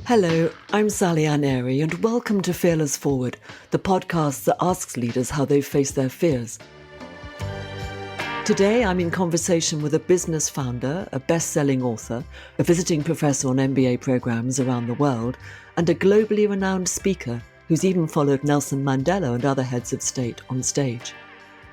Hello, I'm Sally Ann Airy, and welcome to Fearless Forward, the podcast that asks leaders how they face their fears. Today, I'm in conversation with a business founder, a best-selling author, a visiting professor on MBA programs around the world, and a globally renowned speaker who's even followed Nelson Mandela and other heads of state on stage.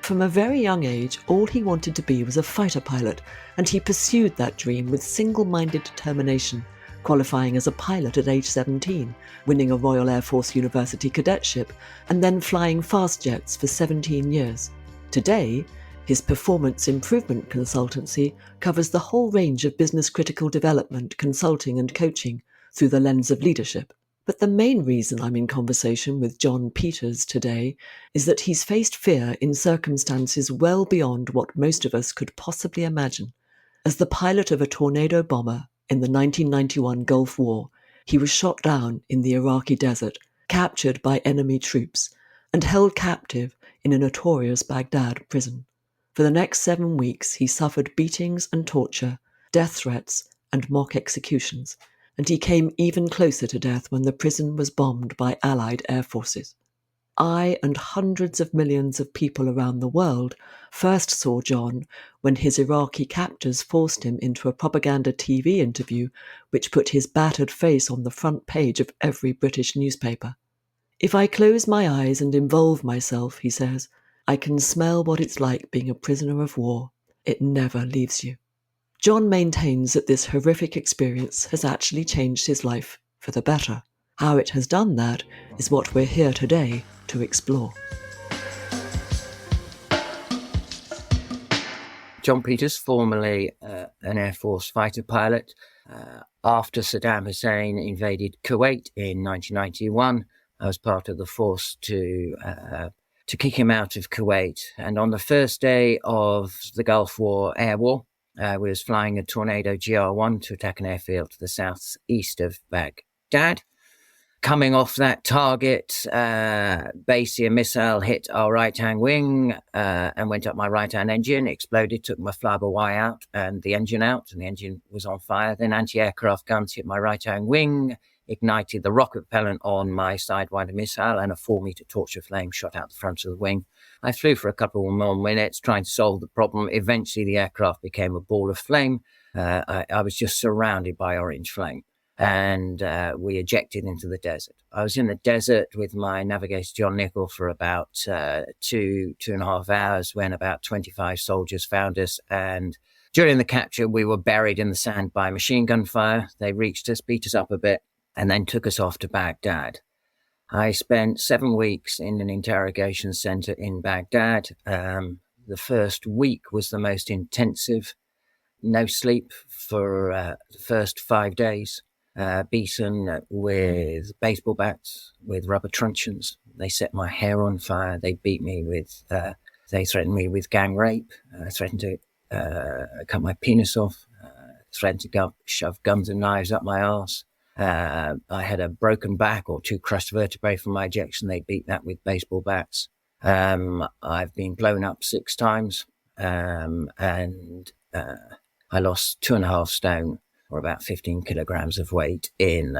From a very young age, all he wanted to be was a fighter pilot, and he pursued that dream with single-minded determination, qualifying as a pilot at age 17, winning a Royal Air Force University cadetship, and then flying fast jets for 17 years. Today, his performance improvement consultancy covers the whole range of business-critical development, consulting and coaching through the lens of leadership. But the main reason I'm in conversation with John Peters today is that he's faced fear in circumstances well beyond what most of us could possibly imagine. As the pilot of a tornado bomber in the 1991 Gulf War, he was shot down in the Iraqi desert, captured by enemy troops, and held captive in a notorious Baghdad prison. For the next 7 weeks, he suffered beatings and torture, death threats, and mock executions, and he came even closer to death when the prison was bombed by Allied air forces. I and hundreds of millions of people around the world first saw John when his Iraqi captors forced him into a propaganda TV interview which put his battered face on the front page of every British newspaper. "If I close my eyes and involve myself," he says, "I can smell what it's like being a prisoner of war. It never leaves you." John maintains that this horrific experience has actually changed his life for the better. How it has done that is what we're here today to explore. John Peters, formerly an Air Force fighter pilot. After Saddam Hussein invaded Kuwait in 1991, I was part of the force to kick him out of Kuwait. And on the first day of the Gulf War air war, we was flying a Tornado GR-1 to attack an airfield to the southeast of Baghdad. Coming off that target, basically a missile hit our right-hand wing and went up my right-hand engine, exploded, took my fly-by-wire out and the engine out, and the engine was on fire. Then anti-aircraft guns hit my right-hand wing, ignited the rocket propellant on my sidewinder missile, and a 4-meter torch of flame shot out the front of the wing. I flew for a couple more minutes trying to solve the problem. Eventually, the aircraft became a ball of flame. I was just surrounded by orange flame. And we ejected into the desert. I was in the desert with my navigator, John Nichol, for about 2.5 hours when about 25 soldiers found us. And during the capture, we were buried in the sand by machine gun fire. They reached us, beat us up a bit, and then took us off to Baghdad. I spent 7 weeks in an interrogation center in Baghdad. The first week was the most intensive. No sleep for the first 5 days. Beaten with baseball bats, with rubber truncheons. They set my hair on fire. They beat me with, they threatened me with gang rape, threatened to cut my penis off, threatened to shove guns and knives up my arse. I had a broken back or 2 crushed vertebrae from my ejection. They beat that with baseball bats. I've been blown up 6 times, and I lost 2.5 stone, or about 15 kilograms of weight in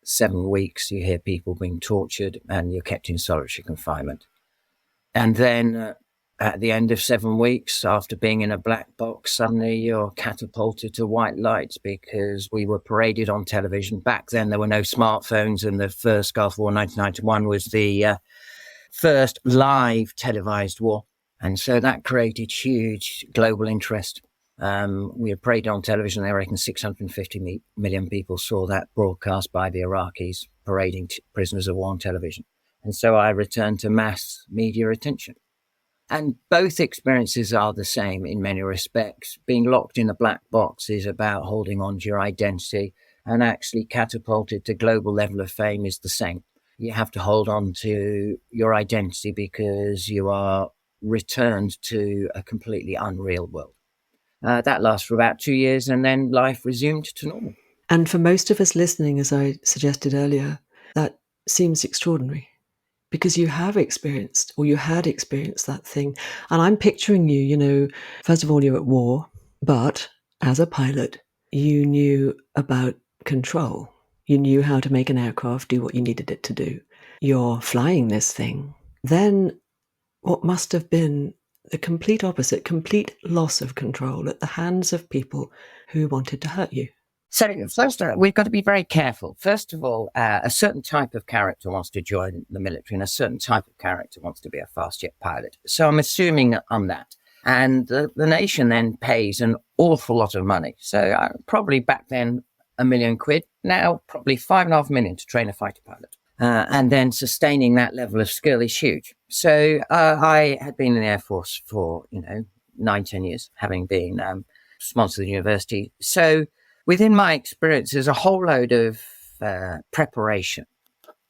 7 weeks. You hear people being tortured and you're kept in solitary confinement. And then at the end of 7 weeks, after being in a black box, suddenly you're catapulted to white lights because we were paraded on television. Back then, there were no smartphones, and the first Gulf War, 1991, was the first live televised war. And so that created huge global interest. We were paraded on television. They reckon 650 million people saw that broadcast by the Iraqis parading prisoners of war on television. And so I returned to mass media attention. And both experiences are the same in many respects. Being locked in a black box is about holding on to your identity, and actually catapulted to global level of fame is the same. You have to hold on to your identity because you are returned to a completely unreal world. That lasts for about 2 years, and then life resumed to normal. And for most of us listening, as I suggested earlier, that seems extraordinary because you have experienced, or you had experienced that thing. And I'm picturing you, first of all, you're at war, but as a pilot, you knew about control. You knew how to make an aircraft do what you needed it to do. You're flying this thing. Then what must have been the complete opposite, complete loss of control at the hands of people who wanted to hurt you. So first, we've got to be very careful. First of all, a certain type of character wants to join the military, and a certain type of character wants to be a fast jet pilot. So I'm assuming I'm that. And the nation then pays an awful lot of money. So probably back then, £1 million. Now, probably 5.5 million to train a fighter pilot. And then sustaining that level of skill is huge. So I had been in the Air Force for, 9-10 years, having been sponsored the university. So within my experience, there's a whole load of preparation.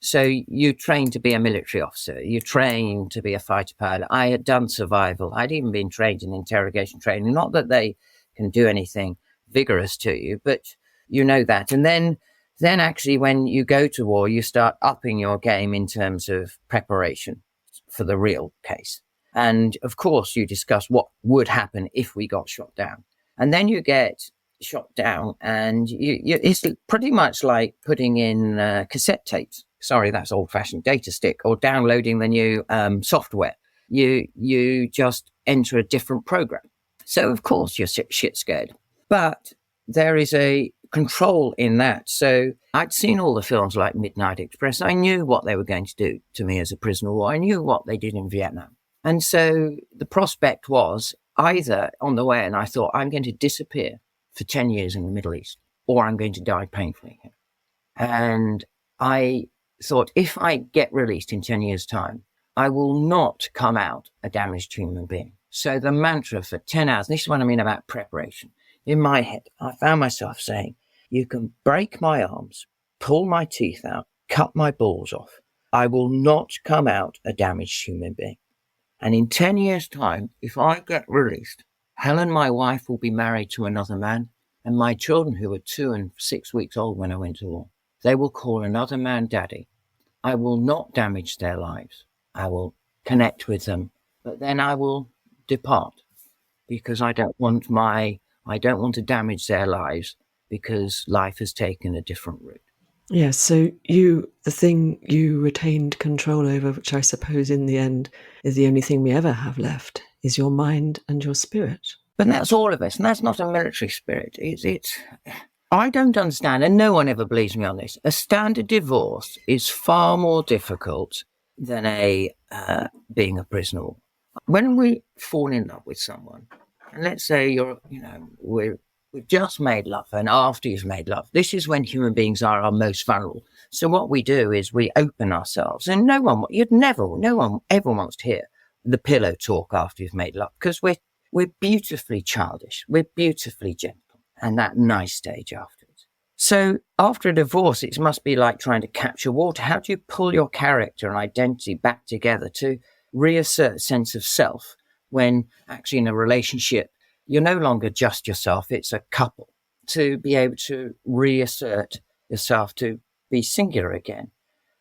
So you train to be a military officer. You train to be a fighter pilot. I had done survival. I'd even been trained in interrogation training. Not that they can do anything vigorous to you, but you know that. And then actually when you go to war, you start upping your game in terms of preparation for the real case. And of course, you discuss what would happen if we got shot down. And then you get shot down, and it's pretty much like putting in cassette tapes. Sorry, that's old-fashioned data stick, or downloading the new software. You just enter a different program. So of course you're shit scared, but there is a control in that. So I'd seen all the films like Midnight Express. I knew what they were going to do to me as a prisoner of war. I knew what they did in Vietnam. And so the prospect was either on the way, and I thought, I'm going to disappear for 10 years in the Middle East, or I'm going to die painfully here. And I thought, if I get released in 10 years' time, I will not come out a damaged human being. So the mantra for 10 hours, this is what I mean about preparation. In my head, I found myself saying, you can break my arms, pull my teeth out, cut my balls off. I will not come out a damaged human being. And in 10 years' time, if I get released, Helen, my wife, will be married to another man, and my children, who were 2 and 6 weeks old when I went to war, they will call another man daddy. I will not damage their lives. I will connect with them, but then I will depart, because I don't want to damage their lives, because life has taken a different route. Yes, so the thing you retained control over, which I suppose in the end is the only thing we ever have left, is your mind and your spirit. But that's all of us, and that's not a military spirit. It's I don't understand, and no one ever believes me on this. A standard divorce is far more difficult than being a prisoner. When we fall in love with someone, and let's say we've just made love, and after you've made love, this is when human beings are our most vulnerable. So what we do is we open ourselves, and no one ever wants to hear the pillow talk after you've made love, because we're beautifully childish, we're beautifully gentle, and that nice stage afterwards. So after a divorce, it must be like trying to capture water. How do you pull your character and identity back together to reassert a sense of self when actually in a relationship, you're no longer just yourself, it's a couple, to be able to reassert yourself to be singular again?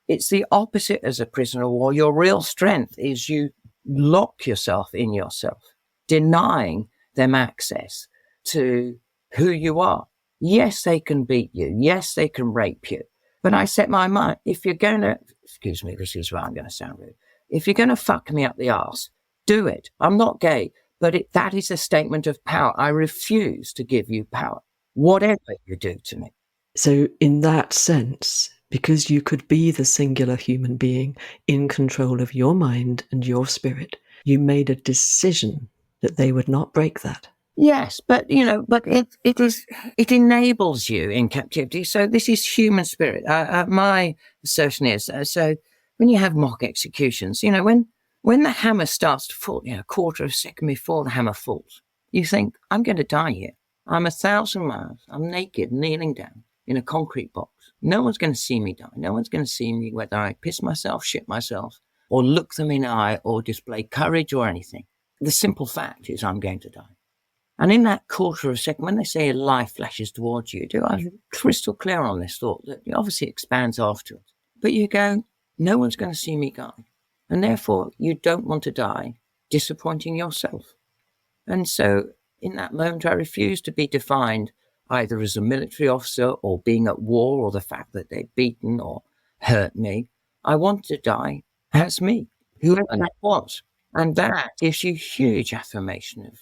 It's the opposite as a prisoner of war. Your real strength is you lock yourself in yourself, denying them access to who you are. Yes, they can beat you. Yes, they can rape you. But I set my mind, if you're going to, excuse me, this is where I'm going to sound rude. If you're going to fuck me up the arse, do it. I'm not gay, but that is a statement of power. I refuse to give you power, whatever you do to me. So in that sense, because you could be the singular human being in control of your mind and your spirit, you made a decision that they would not break that. Yes, but it enables you in captivity. So this is human spirit. My assertion is, so when you have mock executions, when the hammer starts to fall, a quarter of a second before the hammer falls, you think, I'm going to die here. I'm 1,000 miles. I'm naked, kneeling down in a concrete box. No one's going to see me die. No one's going to see me, whether I piss myself, shit myself, or look them in the eye, or display courage or anything. The simple fact is I'm going to die. And in that quarter of a second, when they say life flashes towards you, I'm crystal clear on this thought that obviously expands afterwards. But you go, no one's going to see me die. And therefore, you don't want to die disappointing yourself. And so in that moment, I refuse to be defined either as a military officer or being at war or the fact that they've beaten or hurt me. I want to die as me, whoever that was. And that gives you huge affirmation of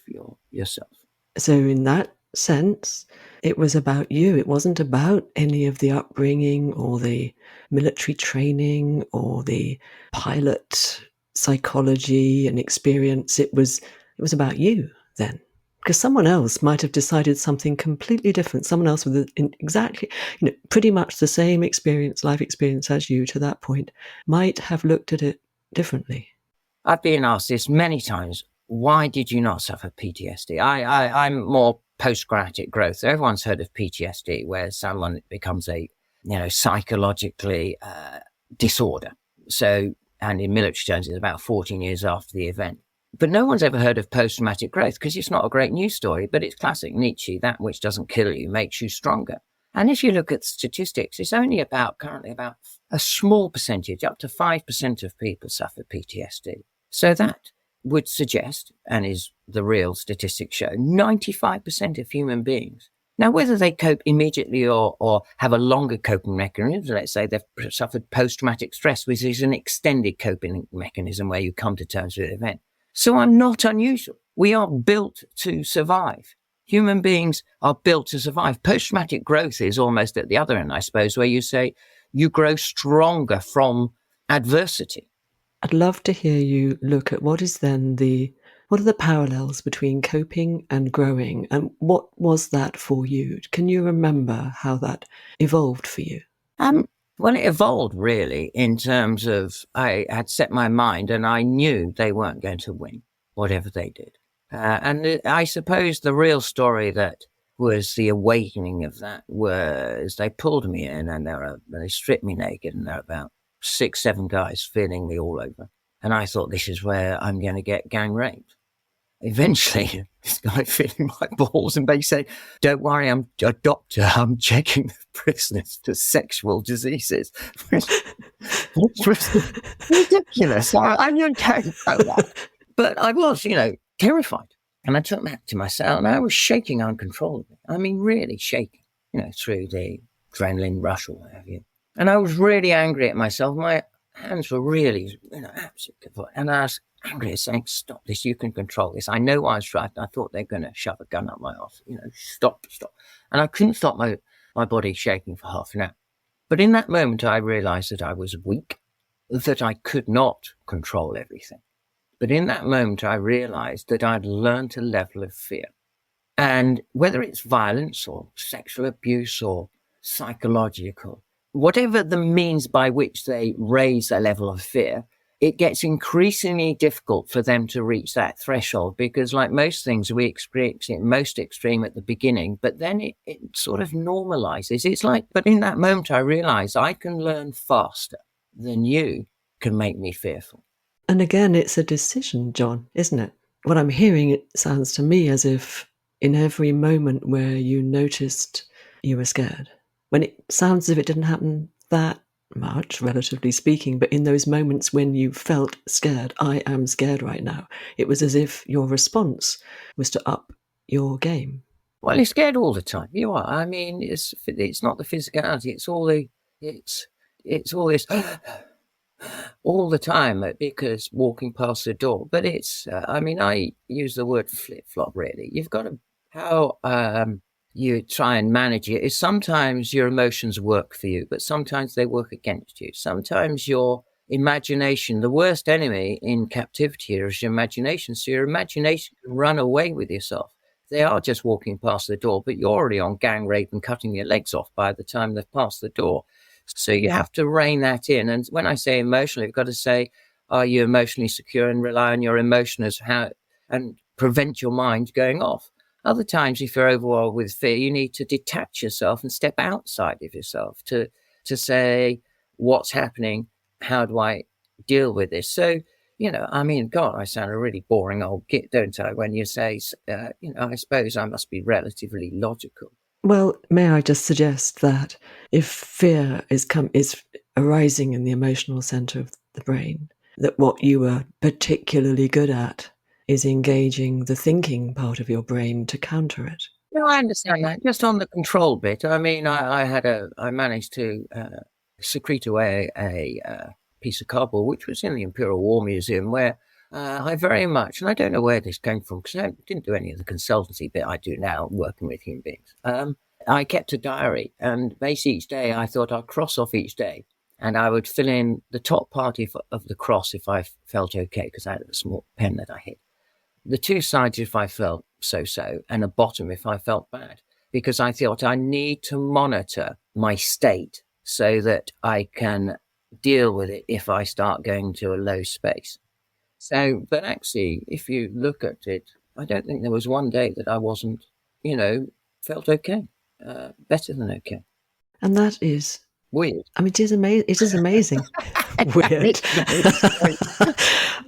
yourself. So in that sense, it was about you. It wasn't about any of the upbringing or the military training or the pilot psychology and experience. It was about you then. Because someone else might have decided something completely different. Someone else with exactly, pretty much the same experience, life experience as you to that point, might have looked at it differently. I've been asked this many times. Why did you not suffer PTSD? I'm more post-traumatic growth. Everyone's heard of PTSD, where someone becomes a, psychologically disorder. So, and in military terms, it's about 14 years after the event. But no one's ever heard of post-traumatic growth because it's not a great news story, but it's classic Nietzsche. That which doesn't kill you makes you stronger. And if you look at statistics, it's only currently about a small percentage, up to 5% of people suffer PTSD. So that would suggest, and is the real statistics show, 95% of human beings. Now, whether they cope immediately or have a longer coping mechanism, let's say they've suffered post-traumatic stress, which is an extended coping mechanism where you come to terms with the event. So I'm not unusual. We are built to survive. Human beings are built to survive. Post-traumatic growth is almost at the other end, I suppose, where you say you grow stronger from adversity. I'd love to hear you look at what are the parallels between coping and growing, and what was that for you? Can you remember how that evolved for you? Well, it evolved really in terms of I had set my mind and I knew they weren't going to win, whatever they did. I suppose the real story that was the awakening of that was they pulled me in and they stripped me naked, and there were about 6, 7 guys feeling me all over. And I thought, this is where I'm going to get gang raped. Eventually, this guy feeling my balls, and they say, don't worry, I'm a doctor. I'm checking the prisoners for sexual diseases. Which was ridiculous. I knew that. But I was, terrified. And I took that to my cell, and I was shaking uncontrollably. I mean, really shaking, through the adrenaline rush or what have you. And I was really angry at myself. My hands were really, absolutely. And I was angry, saying, stop this, you can control this. I know I was right. I thought they were going to shove a gun up my arse. Stop. And I couldn't stop my body shaking for half an hour. But in that moment, I realized that I was weak, that I could not control everything. But in that moment, I realized that I'd learned a level of fear. And whether it's violence or sexual abuse or psychological, whatever the means by which they raise a level of fear, it gets increasingly difficult for them to reach that threshold, because like most things, we experience it most extreme at the beginning, but then it sort of normalizes. It's like, but in that moment, I realized I can learn faster than you can make me fearful. And again, it's a decision, John, isn't it? What I'm hearing, it sounds to me as if in every moment where you noticed you were scared, when it sounds as if it didn't happen that much, relatively speaking, but in those moments when you felt scared, I am scared right now, it was as if your response was to up your game. Well, you're scared all the time. You are. I mean, it's not the physicality. It's all this all the time, because walking past the door. But it's, I use the word flip-flop, really. You've got to, how you try and manage it is sometimes your emotions work for you, but sometimes they work against you. Sometimes your imagination, the worst enemy in captivity is your imagination. So your imagination can run away with yourself. They are just walking past the door, but you're already on gang rape and cutting your legs off by the time they've passed the door. So you have to rein that in. And when I say emotional, you've got to say, are you emotionally secure, and rely on your emotion and prevent your mind going off. Other times, if you're overwhelmed with fear, you need to detach yourself and step outside of yourself to say, what's happening? How do I deal with this? So, God, I sound a really boring old git, don't I, when you say, I suppose I must be relatively logical. Well, may I just suggest that if fear is arising in the emotional center of the brain, that what you are particularly good at is engaging the thinking part of your brain to counter it. No, I understand that. Just on the control bit, I mean, I managed to secrete away a piece of cardboard, which was in the Imperial War Museum, where I very much, and I don't know where this came from, because I didn't do any of the consultancy bit I do now, working with human beings. I kept a diary, and basically each day I thought I'd cross off each day, and I would fill in the top part of the cross if I felt okay, because I had a small pen that I hid. The two sides if I felt so, and a bottom if I felt bad, because I thought I need to monitor my state so that I can deal with it if I start going to a low space. So, but actually, if you look at it, I don't think there was one day that I wasn't, felt okay, better than okay. And that is Weird. I mean, it is amazing. It is amazing. Weird.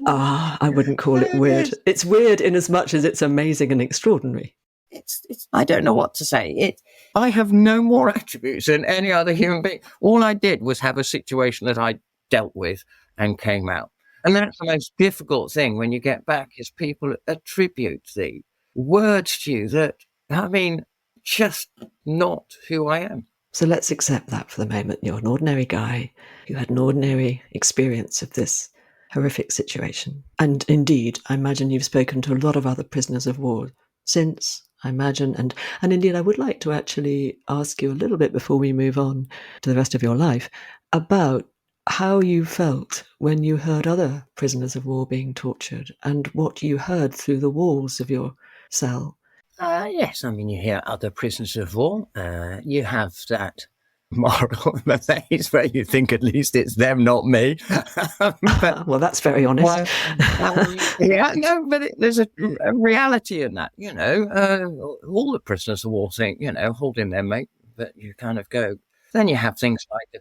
I wouldn't call it weird. It's weird in as much as it's amazing and extraordinary. It's I don't know what to say. I have no more attributes than any other human being. All I did was have a situation that I dealt with and came out. And that's the most difficult thing when you get back is people attribute the words to you that, I mean, just not who I am. So let's accept that for the moment. You're an ordinary guy who had an ordinary experience of this horrific situation. And indeed, I imagine you've spoken to a lot of other prisoners of war since, I imagine. And indeed, I would like to actually ask you a little bit before we move on to the rest of your life about how you felt when you heard other prisoners of war being tortured and what you heard through the walls of your cell. Yes, I mean, you hear other prisoners of war. You have that moral phase where you think at least it's them, not me. But, well, that's very honest. Yeah, no, but there's a reality in that, all the prisoners of war think, holding their mate, but you kind of go. Then you have things like the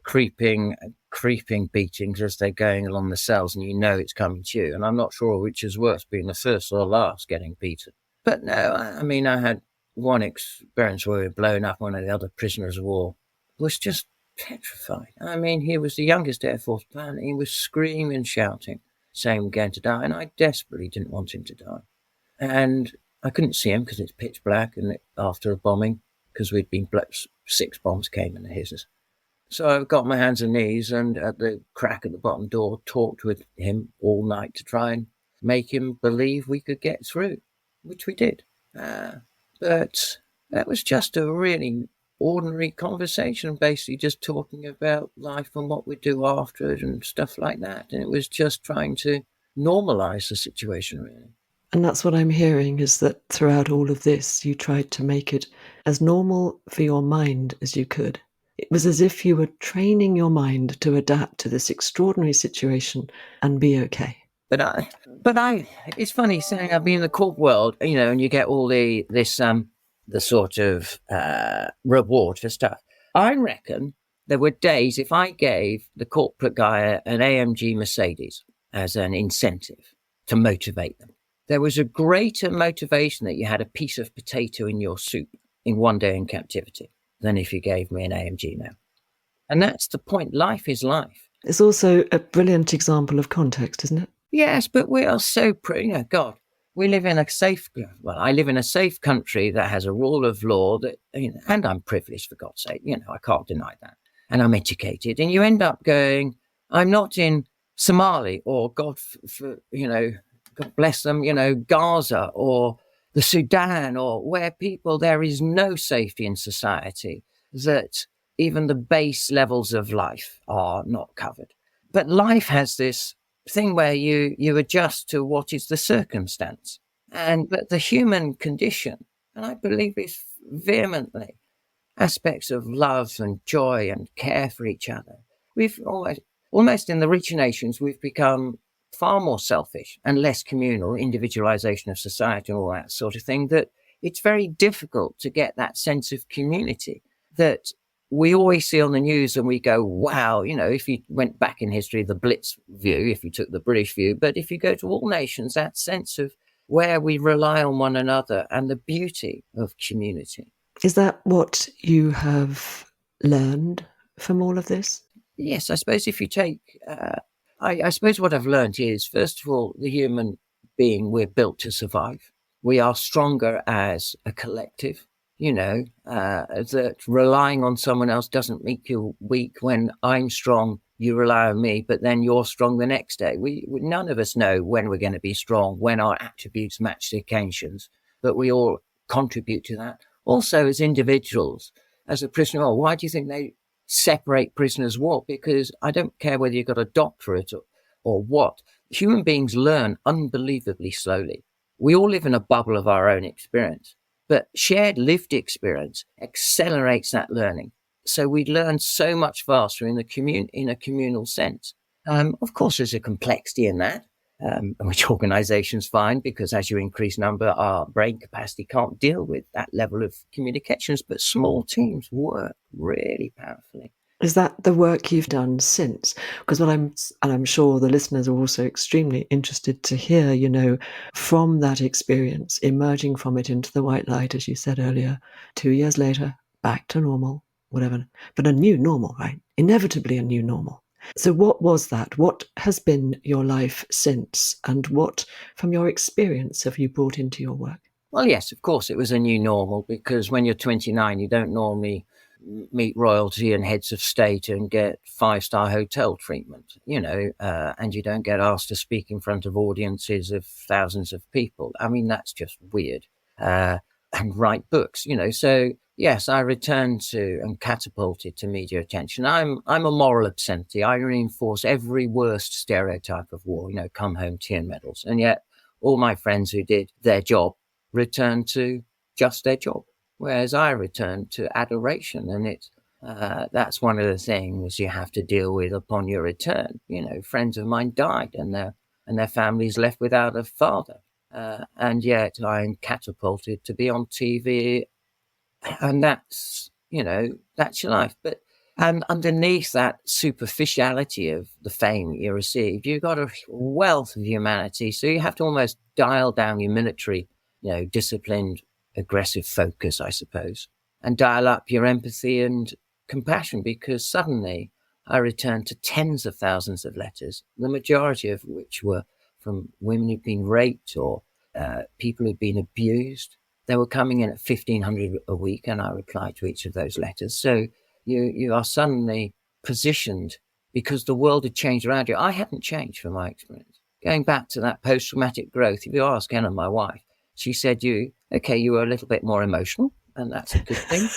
creeping beatings as they're going along the cells, and it's coming to you. And I'm not sure which is worse, being the first or the last getting beaten. But no, I mean, I had one experience where we were blown up. One of the other prisoners of war was just petrified. I mean, he was the youngest Air Force pilot. He was screaming and shouting, saying we're going to die. And I desperately didn't want him to die. And I couldn't see him because it's pitch black and after a bombing, because we'd been 6 bombs came into his. So I got my hands and knees and at the crack at the bottom door, talked with him all night to try and make him believe we could get through, which we did. But that was just a really ordinary conversation, basically just talking about life and what we do after it and stuff like that. And it was just trying to normalize the situation, really. And that's what I'm hearing, is that throughout all of this, you tried to make it as normal for your mind as you could. It was as if you were training your mind to adapt to this extraordinary situation and be okay. But it's funny saying I've been in the corp world, and you get all the sort of reward for stuff. I reckon there were days if I gave the corporate guy an AMG Mercedes as an incentive to motivate them, there was a greater motivation that you had a piece of potato in your soup in one day in captivity than if you gave me an AMG now. And that's the point. Life is life. It's also a brilliant example of context, isn't it? Yes, but we are so, God, we live in I live in a safe country that has a rule of law that, and I'm privileged, for God's sake, I can't deny that. And I'm educated. And you end up going, I'm not in Somali or God bless them, Gaza or the Sudan or where there is no safety in society, that even the base levels of life are not covered. But life has this thing where you adjust to what is the circumstance. But the human condition, and I believe this vehemently, aspects of love and joy and care for each other. We've almost in the richer nations, we've become far more selfish and less communal, individualization of society and all that sort of thing, that it's very difficult to get that sense of community that we always see on the news and we go, wow, if you went back in history, the Blitz view, if you took the British view, but if you go to all nations, that sense of where we rely on one another and the beauty of community. Is that what you have learned from all of this? Yes, I suppose if you take, I suppose what I've learned is, first of all, the human being, we're built to survive. We are stronger as a collective. that relying on someone else doesn't make you weak. When I'm strong, you rely on me, but then you're strong the next day. None of us know when we're going to be strong, when our attributes match the occasions, but we all contribute to that. Also, as individuals, as a prisoner of war, why do you think they separate prisoners of war? Because I don't care whether you've got a doctorate or what. Human beings learn unbelievably slowly. We all live in a bubble of our own experience, but shared lived experience accelerates that learning. So we learn so much faster in a communal sense. Of course, there's a complexity in that, which organizations find, because as you increase number, our brain capacity can't deal with that level of communications, but small teams work really powerfully. Is that the work you've done since? Because I'm sure the listeners are also extremely interested to hear, from that experience, emerging from it into the white light, as you said earlier, 2 years later, back to normal, whatever. But a new normal, right? Inevitably a new normal. So what was that? What has been your life since? And what, from your experience, have you brought into your work? Well, yes, of course, it was a new normal, because when you're 29, you don't normally meet royalty and heads of state and get 5-star hotel treatment, and you don't get asked to speak in front of audiences of thousands of people. I mean, that's just weird. And write books, So yes, I returned to and catapulted to media attention. I'm a moral obscenity. I reinforce every worst stereotype of war, come home tea and medals. And yet all my friends who did their job returned to just their job, whereas I returned to adoration. And that's one of the things you have to deal with upon your return. Friends of mine died and their families left without a father. And yet I'm catapulted to be on TV, and that's your life. But underneath that superficiality of the fame you received, you've got a wealth of humanity. So you have to almost dial down your military, disciplined, aggressive focus, I suppose, and dial up your empathy and compassion, because suddenly I returned to tens of thousands of letters, the majority of which were from women who'd been raped or people who'd been abused. They were coming in at 1,500 a week, and I replied to each of those letters. So you are suddenly positioned, because the world had changed around you. I hadn't changed from my experience. Going back to that post-traumatic growth, if you ask Anna, my wife, she said, you were a little bit more emotional, and that's a good thing.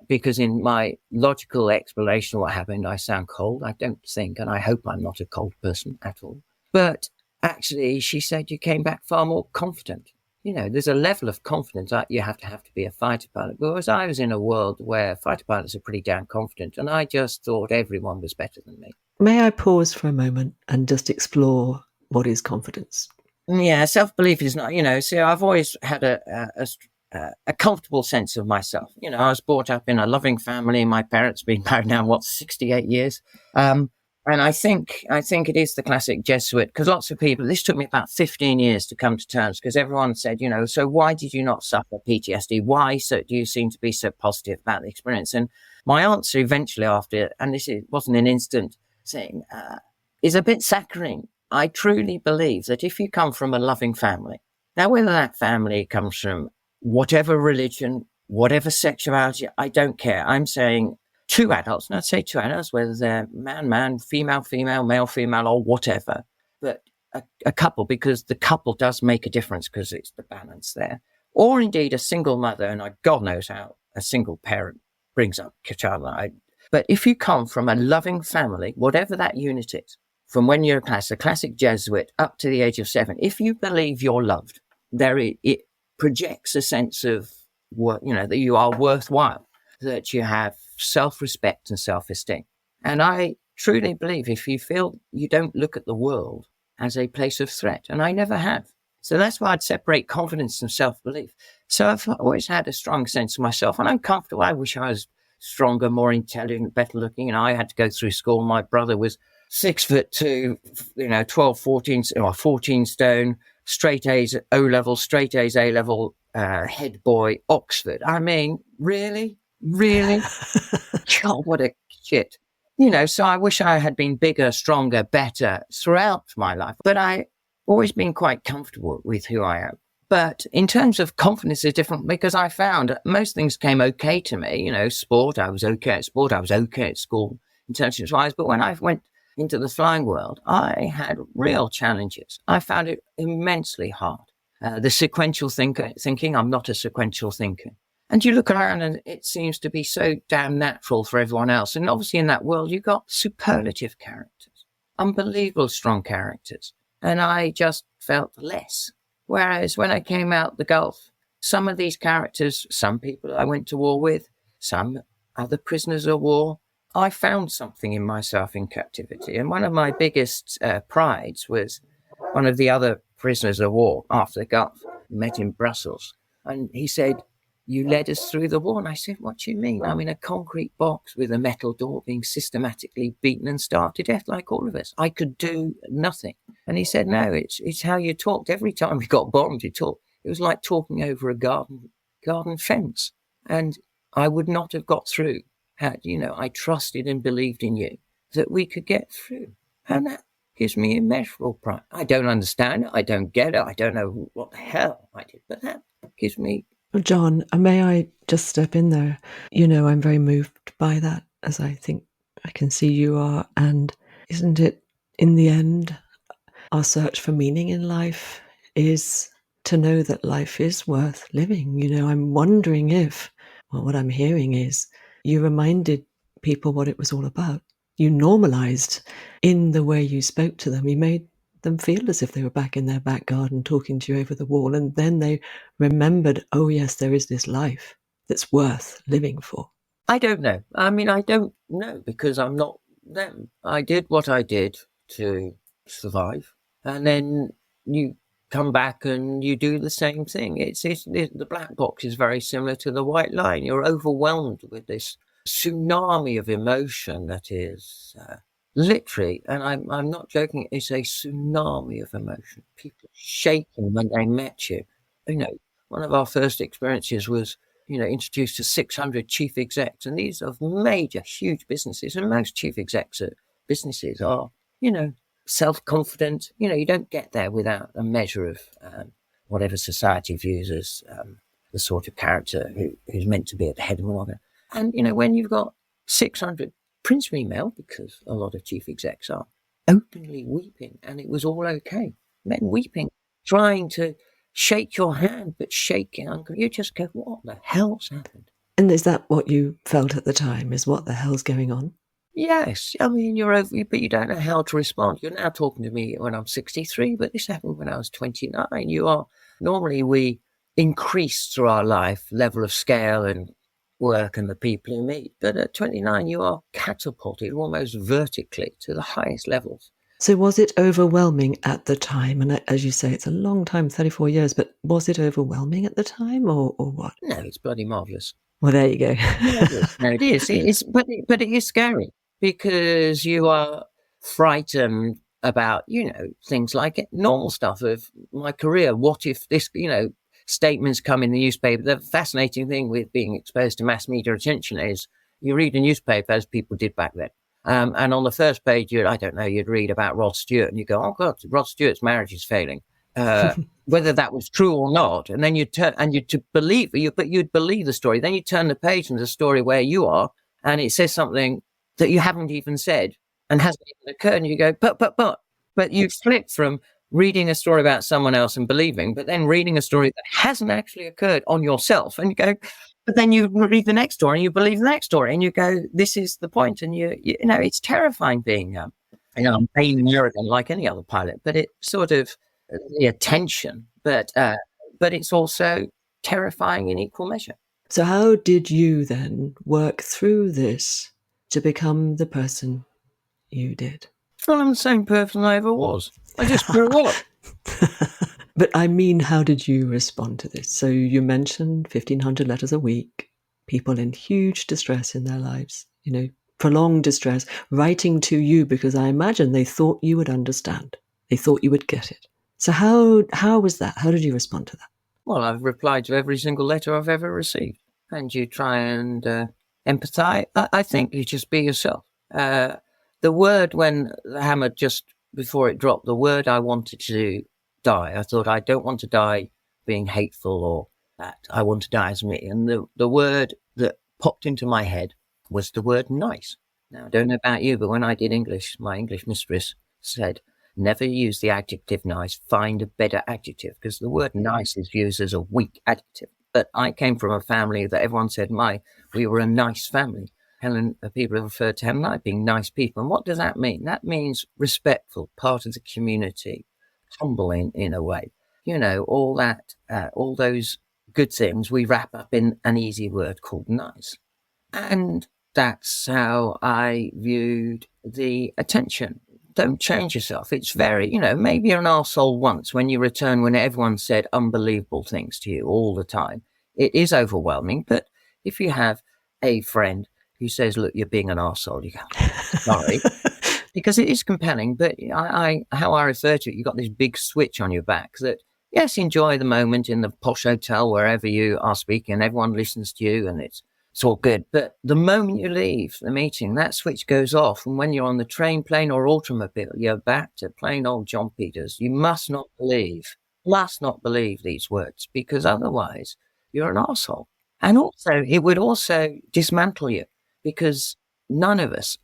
Because in my logical explanation of what happened, I sound cold. I don't think, and I hope I'm not a cold person at all. But actually, she said you came back far more confident. There's a level of confidence that you have to be a fighter pilot. Whereas I was in a world where fighter pilots are pretty damn confident, and I just thought everyone was better than me. May I pause for a moment and just explore what is confidence? Yeah, self-belief is not, so I've always had a comfortable sense of myself. I was brought up in a loving family. My parents been married now, 68 years. And I think it is the classic Jesuit, because lots of people, this took me about 15 years to come to terms, because everyone said, so why did you not suffer PTSD? Why do you seem to be so positive about the experience? And my answer eventually after, and wasn't an instant thing, is a bit saccharine. I truly believe that if you come from a loving family, now whether that family comes from whatever religion, whatever sexuality, I don't care. I'm saying two adults, and I'd say two adults, whether they're man, female, male, female, or whatever, but a couple, because the couple does make a difference, because it's the balance there. Or indeed a single mother, and God knows how a single parent brings up a child. But if you come from a loving family, whatever that unit is, from when you're a classic Jesuit up to the age of 7, if you believe you're loved, it projects a sense of that you are worthwhile, that you have self-respect and self-esteem. And I truly believe if you feel you don't look at the world as a place of threat, and I never have. So that's why I'd separate confidence and self-belief. So I've always had a strong sense of myself, and I'm comfortable. I wish I was stronger, more intelligent, better looking. I had to go through school. My brother was 6'2", 12, 14 stone, straight A's at O-level, straight A's A-level, head boy, Oxford. I mean, really? God, what a shit. So I wish I had been bigger, stronger, better throughout my life. But I've always been quite comfortable with who I am. But in terms of confidence, it's different because I found most things came okay to me. Sport, I was okay at sport. I was okay at school, intelligence-wise. But when I went into the flying world, I had real challenges. I found it immensely hard. The sequential thinking, I'm not a sequential thinker. And you look around and it seems to be so damn natural for everyone else. And obviously in that world, you've got superlative characters, unbelievable strong characters. And I just felt less. Whereas when I came out the Gulf, some of these characters, some people I went to war with, some other prisoners of war, I found something in myself in captivity. And one of my biggest prides was one of the other prisoners of war after the Gulf, met in Brussels. And he said, "You led us through the war." And I said, "What do you mean? I'm in a concrete box with a metal door being systematically beaten and starved to death like all of us. I could do nothing." And he said, "No, it's how you talked. Every time we got bombed, you talked. It was like talking over a garden fence. And I would not have got through had, I trusted and believed in you that we could get through." And that gives me immeasurable pride. I don't understand it. I don't get it. I don't know what the hell I did, but that gives me... John, may I just step in there? I'm very moved by that, as I think I can see you are. And isn't it, in the end, our search for meaning in life is to know that life is worth living? I'm wondering if, well, what I'm hearing is you reminded people what it was all about. You normalized in the way you spoke to them. You made them feel as if they were back in their back garden talking to you over the wall. And then they remembered, oh, yes, there is this life that's worth living for. I don't know. I don't know because I'm not them. I did what I did to survive. And then you come back and you do the same thing. The black box is very similar to the white line. You're overwhelmed with this tsunami of emotion that is... literally, and I'm not joking, it's a tsunami of emotion. People shaking when they met you. One of our first experiences was, introduced to 600 chief execs, and these are major, huge businesses, and most chief execs at businesses are, self-confident. You don't get there without a measure of whatever society views as the sort of character who's meant to be at the head of an organ. And, when you've got 600 principally male, because a lot of chief execs are, openly weeping, and it was all okay. Men weeping, trying to shake your hand, but shaking. You just go, what the hell's happened? And is that what you felt at the time, is what the hell's going on? Yes. You're over, but you don't know how to respond. You're now talking to me when I'm 63, but this happened when I was 29. Normally we increase through our life level of scale and work and the people you meet. But at 29, you are catapulted almost vertically to the highest levels. So was it overwhelming at the time? And as you say, it's a long time, 34 years, but was it overwhelming at the time or what? No, it's bloody marvellous. Well, there you go. No, it is. But it is scary because you are frightened about, things like normal stuff of my career. What if this, statements come in the newspaper? The fascinating thing with being exposed to mass media attention is you read a newspaper, as people did back then. And on the first page, you'd read about Rod Stewart and you go, oh God, Rod Stewart's marriage is failing. Whether that was true or not. And then you'd believe the story. Then you turn the page and there's a story where you are, and it says something that you haven't even said and hasn't even occurred. And you go, but you flip from reading a story about someone else and believing, but then reading a story that hasn't actually occurred on yourself, and you go, but then you read the next story and you believe the next story, and you go, this is the point. And it's terrifying being, vain and arrogant like any other pilot, but it's sort of the attention, but it's also terrifying in equal measure. So how did you then work through this to become the person you did? Well, I'm the same person I ever was. I just grew up. But I mean, how did you respond to this? So you mentioned 1,500 letters a week, people in huge distress in their lives, prolonged distress, writing to you because I imagine they thought you would understand. They thought you would get it. So how was that? How did you respond to that? Well, I've replied to every single letter I've ever received. And you try and empathize. I think you just be yourself. The word, when the hammer just before it dropped, the word I wanted to die, I thought, I don't want to die being hateful or that I want to die as me. And the word that popped into my head was the word nice. Now, I don't know about you, but when I did English, my English mistress said, never use the adjective nice, find a better adjective, because the word nice is used as a weak adjective. But I came from a family that everyone said, we were a nice family. People refer to Helen and I being nice people. And what does that mean? That means respectful, part of the community, humble in a way. All that, all those good things we wrap up in an easy word called nice. And that's how I viewed the attention. Don't change yourself. It's very, maybe you're an arsehole once when you return when everyone said unbelievable things to you all the time. It is overwhelming. But if you have a friend who says, look, you're being an arsehole, you go, sorry. Because it is compelling, but how I refer to it, you've got this big switch on your back that, yes, enjoy the moment in the posh hotel, wherever you are speaking, and everyone listens to you and it's all good. But the moment you leave the meeting, that switch goes off. And when you're on the train, plane or automobile, you're back to plain old John Peters. You must not believe these words, because otherwise you're an arsehole. And also, it would also dismantle you, because none of us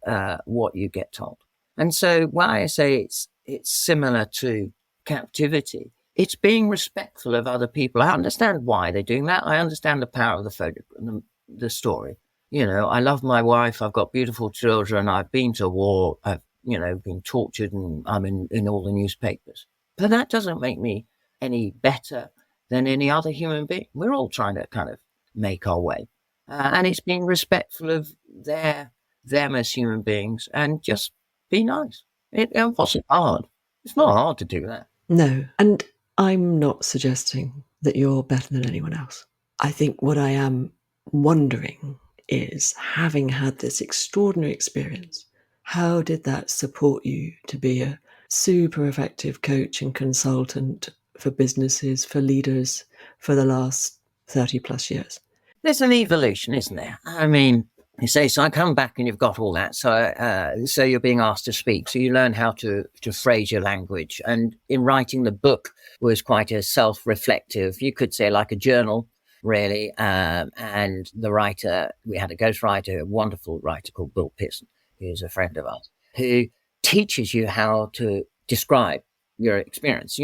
what you get told. And so why I say it's similar to captivity, it's being respectful of other people. I understand why they're doing that. I understand the power of the photograph, the story. I love my wife. I've got beautiful children. I've been to war. I've, been tortured, and I'm in all the newspapers. But that doesn't make me any better than any other human being. We're all trying to kind of make our way. And it's being respectful of them as human beings and just be nice. It wasn't hard. It's not hard to do that. No, and I'm not suggesting that you're better than anyone else. I think what I am wondering is, having had this extraordinary experience, how did that support you to be a super effective coach and consultant for businesses, for leaders, for the last 30 plus years? There's an evolution, isn't there? I mean, you say, so I come back and you've got all that. So you're being asked to speak. So you learn how to phrase your language. And in writing the book was quite a self-reflective, you could say like a journal, really. And the writer, we had a ghostwriter, a wonderful writer called Bill Pearson, who's a friend of ours, who teaches you how to describe your experience,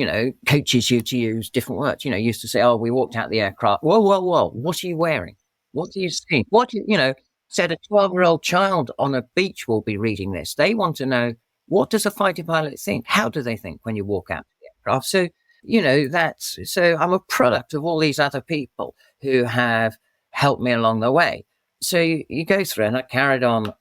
coaches you to use different words. Used to say, oh, we walked out the aircraft. Whoa, what are you wearing? What do you see? Said a 12-year-old child on a beach will be reading this. They want to know, what does a fighter pilot think? How do they think when you walk out the aircraft? So, so I'm a product of all these other people who have helped me along the way. So you go through, and I carried on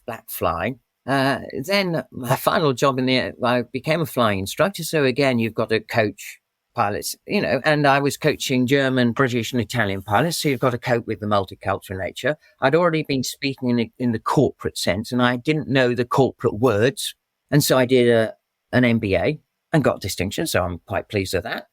black flying. Then my final job I became a flying instructor. So again, you've got to coach pilots, and I was coaching German, British and Italian pilots. So you've got to cope with the multicultural nature. I'd already been speaking in the corporate sense, and I didn't know the corporate words. And so I did an MBA and got distinction. So I'm quite pleased with that.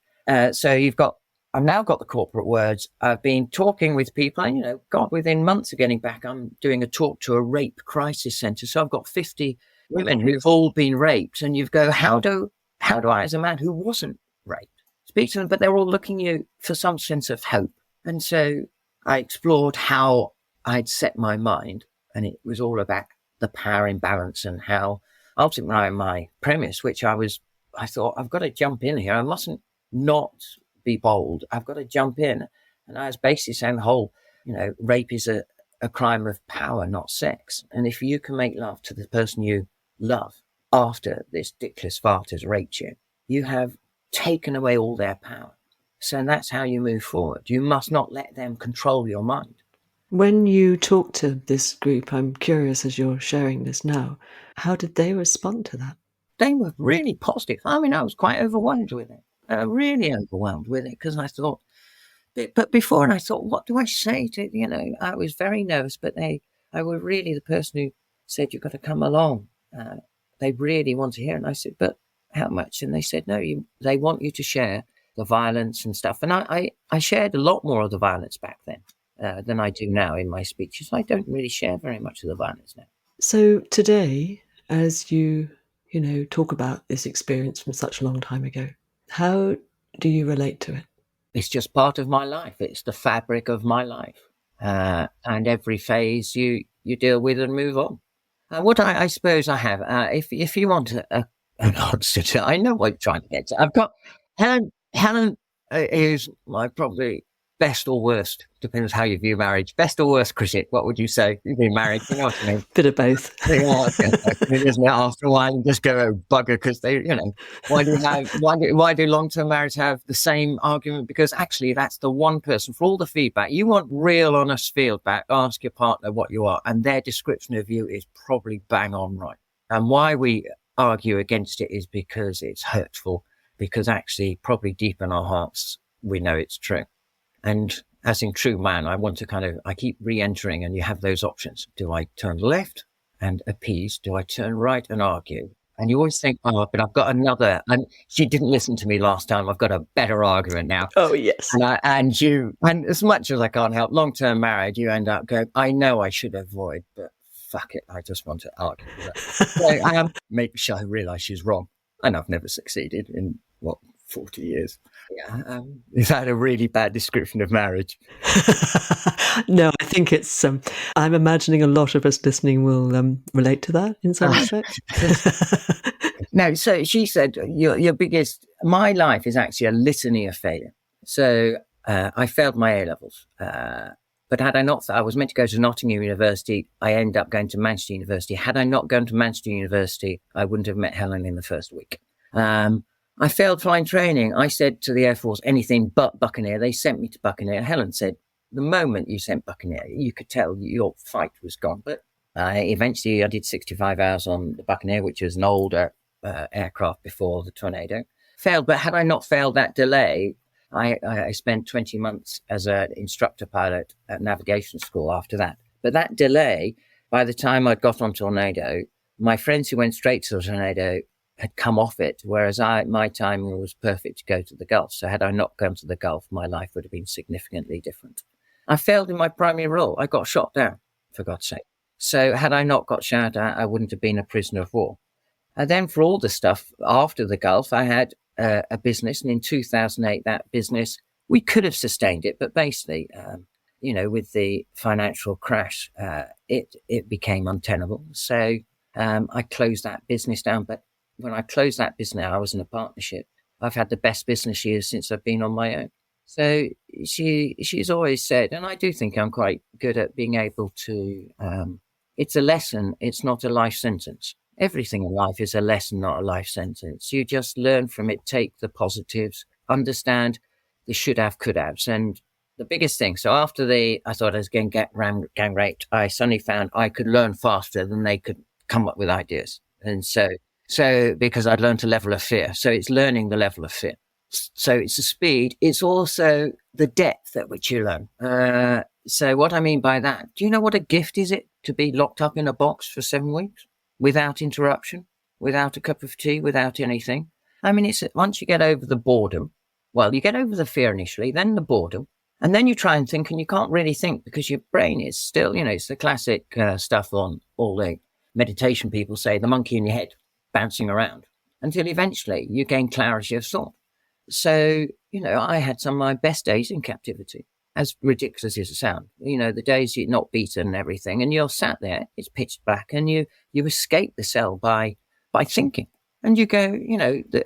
I've now got the corporate words. I've been talking with people, and, within months of getting back, I'm doing a talk to a rape crisis center. So I've got 50 women who've all been raped. And you go, how do I, as a man who wasn't raped, speak to them? But they're all looking at you for some sense of hope. And so I explored how I'd set my mind, and it was all about the power imbalance, and how ultimately my premise, which I thought, I've got to jump in here. I mustn't not be bold. I've got to jump in. And I was basically saying the whole, rape is a crime of power, not sex. And if you can make love to the person you love after this dickless fart has raped you, you have taken away all their power. So that's how you move forward. You must not let them control your mind. When you talk to this group, I'm curious, as you're sharing this now, how did they respond to that? They were really positive. I mean, I was quite overwhelmed with it. Really overwhelmed with it, because I thought, but before, and I thought, what do I say to, I was very nervous, but I were really the person who said, you've got to come along. They really want to hear it. And I said, but how much? And they said, no, they want you to share the violence and stuff. And I shared a lot more of the violence back then than I do now in my speeches. I don't really share very much of the violence now. So today, as you talk about this experience from such a long time ago, how do you relate to it? it's just part of my life. It's the fabric of my life. And every phase you deal with and move on. What I suppose I have, if you want an answer to, I know what I'm trying to get to. I've got Helen. Helen is my probably best or worst, depends how you view marriage. Best or worst critic? What would you say? You've been married, you know what I mean? Bit of both. Yeah, isn't it? After a while, you just go, oh, bugger, because they, why do long-term marriages have the same argument? Because actually, that's the one person for all the feedback. You want real, honest feedback. Ask your partner what you are, and their description of you is probably bang on right. And why we argue against it is because it's hurtful. Because actually, probably deep in our hearts, we know it's true. And as in true man, I keep re-entering, and you have those options. Do I turn left and appease? Do I turn right and argue? And you always think, oh, but I've got another. And she didn't listen to me last time. I've got a better argument now. Oh, yes. And as much as I can't help long-term marriage, you end up going, I know I should avoid, but fuck it. I just want to argue. So make sure I realize she's wrong. And I've never succeeded in 40 years. Yeah. Is that a really bad description of marriage? No, I think it's, I'm imagining a lot of us listening will relate to that in some respect. No, so she said, my life is actually a litany of failure. So I failed my A-levels. But had I not, I was meant to go to Nottingham University. I ended up going to Manchester University. Had I not gone to Manchester University, I wouldn't have met Helen in the first week. I failed flying training. I said to the Air Force, anything but Buccaneer. They sent me to Buccaneer. Helen said, the moment you sent Buccaneer, you could tell your fight was gone. But eventually I did 65 hours on the Buccaneer, which was an older aircraft before the Tornado. Failed, but had I not failed that delay, I spent 20 months as an instructor pilot at navigation school after that. But that delay, by the time I'd got on Tornado, my friends who went straight to the Tornado had come off it, whereas my timing was perfect to go to the Gulf. So had I not gone to the Gulf, my life would have been significantly different. I failed in my primary role. I got shot down, for God's sake. So had I not got shot down, I wouldn't have been a prisoner of war. And then for all the stuff after the Gulf, I had a business. And in 2008, that business, we could have sustained it. But basically, with the financial crash, it became untenable. So I closed that business down. But when I closed that business, I was in a partnership. I've had the best business years since I've been on my own. So she's always said, and I do think I'm quite good at being able to, it's a lesson. It's not a life sentence. Everything in life is a lesson, not a life sentence. You just learn from it, take the positives, understand the should have, could haves. And the biggest thing, so after I thought I was going to get gang raped, I suddenly found I could learn faster than they could come up with ideas. And so because I'd learned a level of fear. So it's learning the level of fear. So it's the speed. It's also the depth at which you learn. So what I mean by that, do you know what a gift is it to be locked up in a box for 7 weeks without interruption, without a cup of tea, without anything? I mean, it's once you get over the boredom, well, you get over the fear initially, then the boredom, and then you try and think, and you can't really think because your brain is still, it's the classic stuff on all the meditation people say, the monkey in your head bouncing around until eventually you gain clarity of thought. So, I had some of my best days in captivity, as ridiculous as it sounds. The days you're not beaten and everything, and you're sat there, it's pitch black, and you escape the cell by thinking. And you go,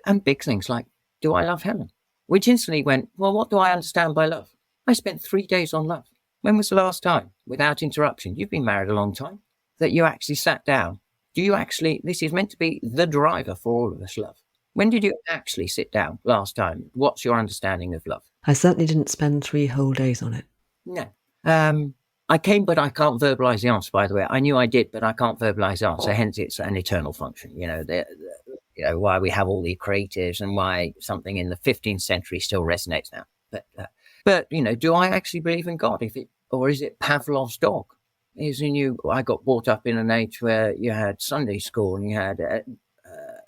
and big things like, do I love Helen? Which instantly went, well, what do I understand by love? I spent 3 days on love. When was the last time, without interruption? You've been married a long time, that you actually sat down. This is meant to be the driver for all of us, love. When did you actually sit down last time? What's your understanding of love? I certainly didn't spend 3 whole days on it. No. I came, but I can't verbalize the answer, by the way. I knew I did, but I can't verbalize the answer. Hence, it's an eternal function. Why we have all the creatives and why something in the 15th century still resonates now. But do I actually believe in God? Or is it Pavlov's dog? I got brought up in an age where you had Sunday school and you had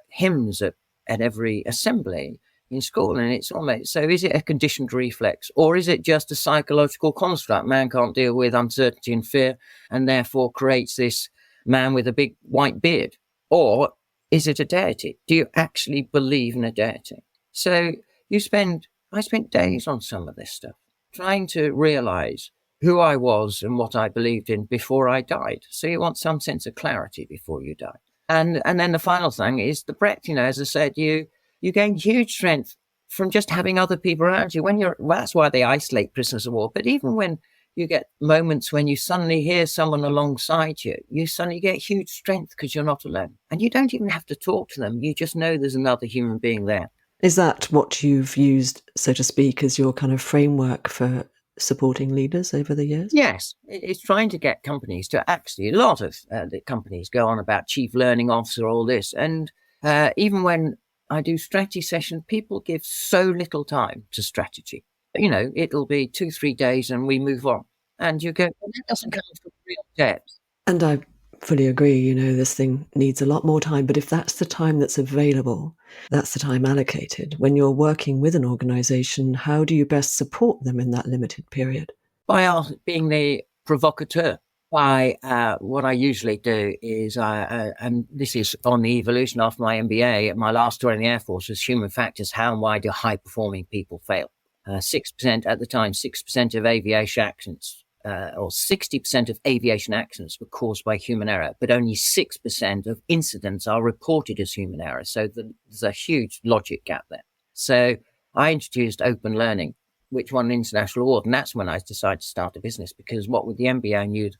hymns at every assembly in school, and it's almost, so is it a conditioned reflex, or is it just a psychological construct? Man can't deal with uncertainty and fear, and therefore creates this man with a big white beard. Or is it a deity? Do you actually believe in a deity? So you spend I spent days on some of this stuff, trying to realize who I was and what I believed in before I died. So you want some sense of clarity before you die. And then the final thing is the breadth. As I said, you gain huge strength from just having other people around you. That's why they isolate prisoners of war. But even when you get moments when you suddenly hear someone alongside you, you suddenly get huge strength because you're not alone. And you don't even have to talk to them. You just know there's another human being there. Is that what you've used, so to speak, as your kind of framework for supporting leaders over the years? Yes, it's trying to get companies to actually, a lot of the companies go on about chief learning officer, all this. And even when I do strategy sessions, people give so little time to strategy. It'll be 2-3 days and we move on. And you go, well, that doesn't come from real depth. And I fully agree, this thing needs a lot more time. But if that's the time that's available, that's the time allocated. When you're working with an organization, how do you best support them in that limited period? By being the provocateur. What I usually do is, and this is on the evolution after my MBA, my last tour in the Air Force was human factors. How and why do high performing people fail? 6% at the time, 6% of aviation accidents, or 60% of aviation accidents were caused by human error, but only 6% of incidents are reported as human error. So there's a huge logic gap there. So I introduced open learning, which won an international award. And that's when I decided to start a business, because what with the MBA, I knew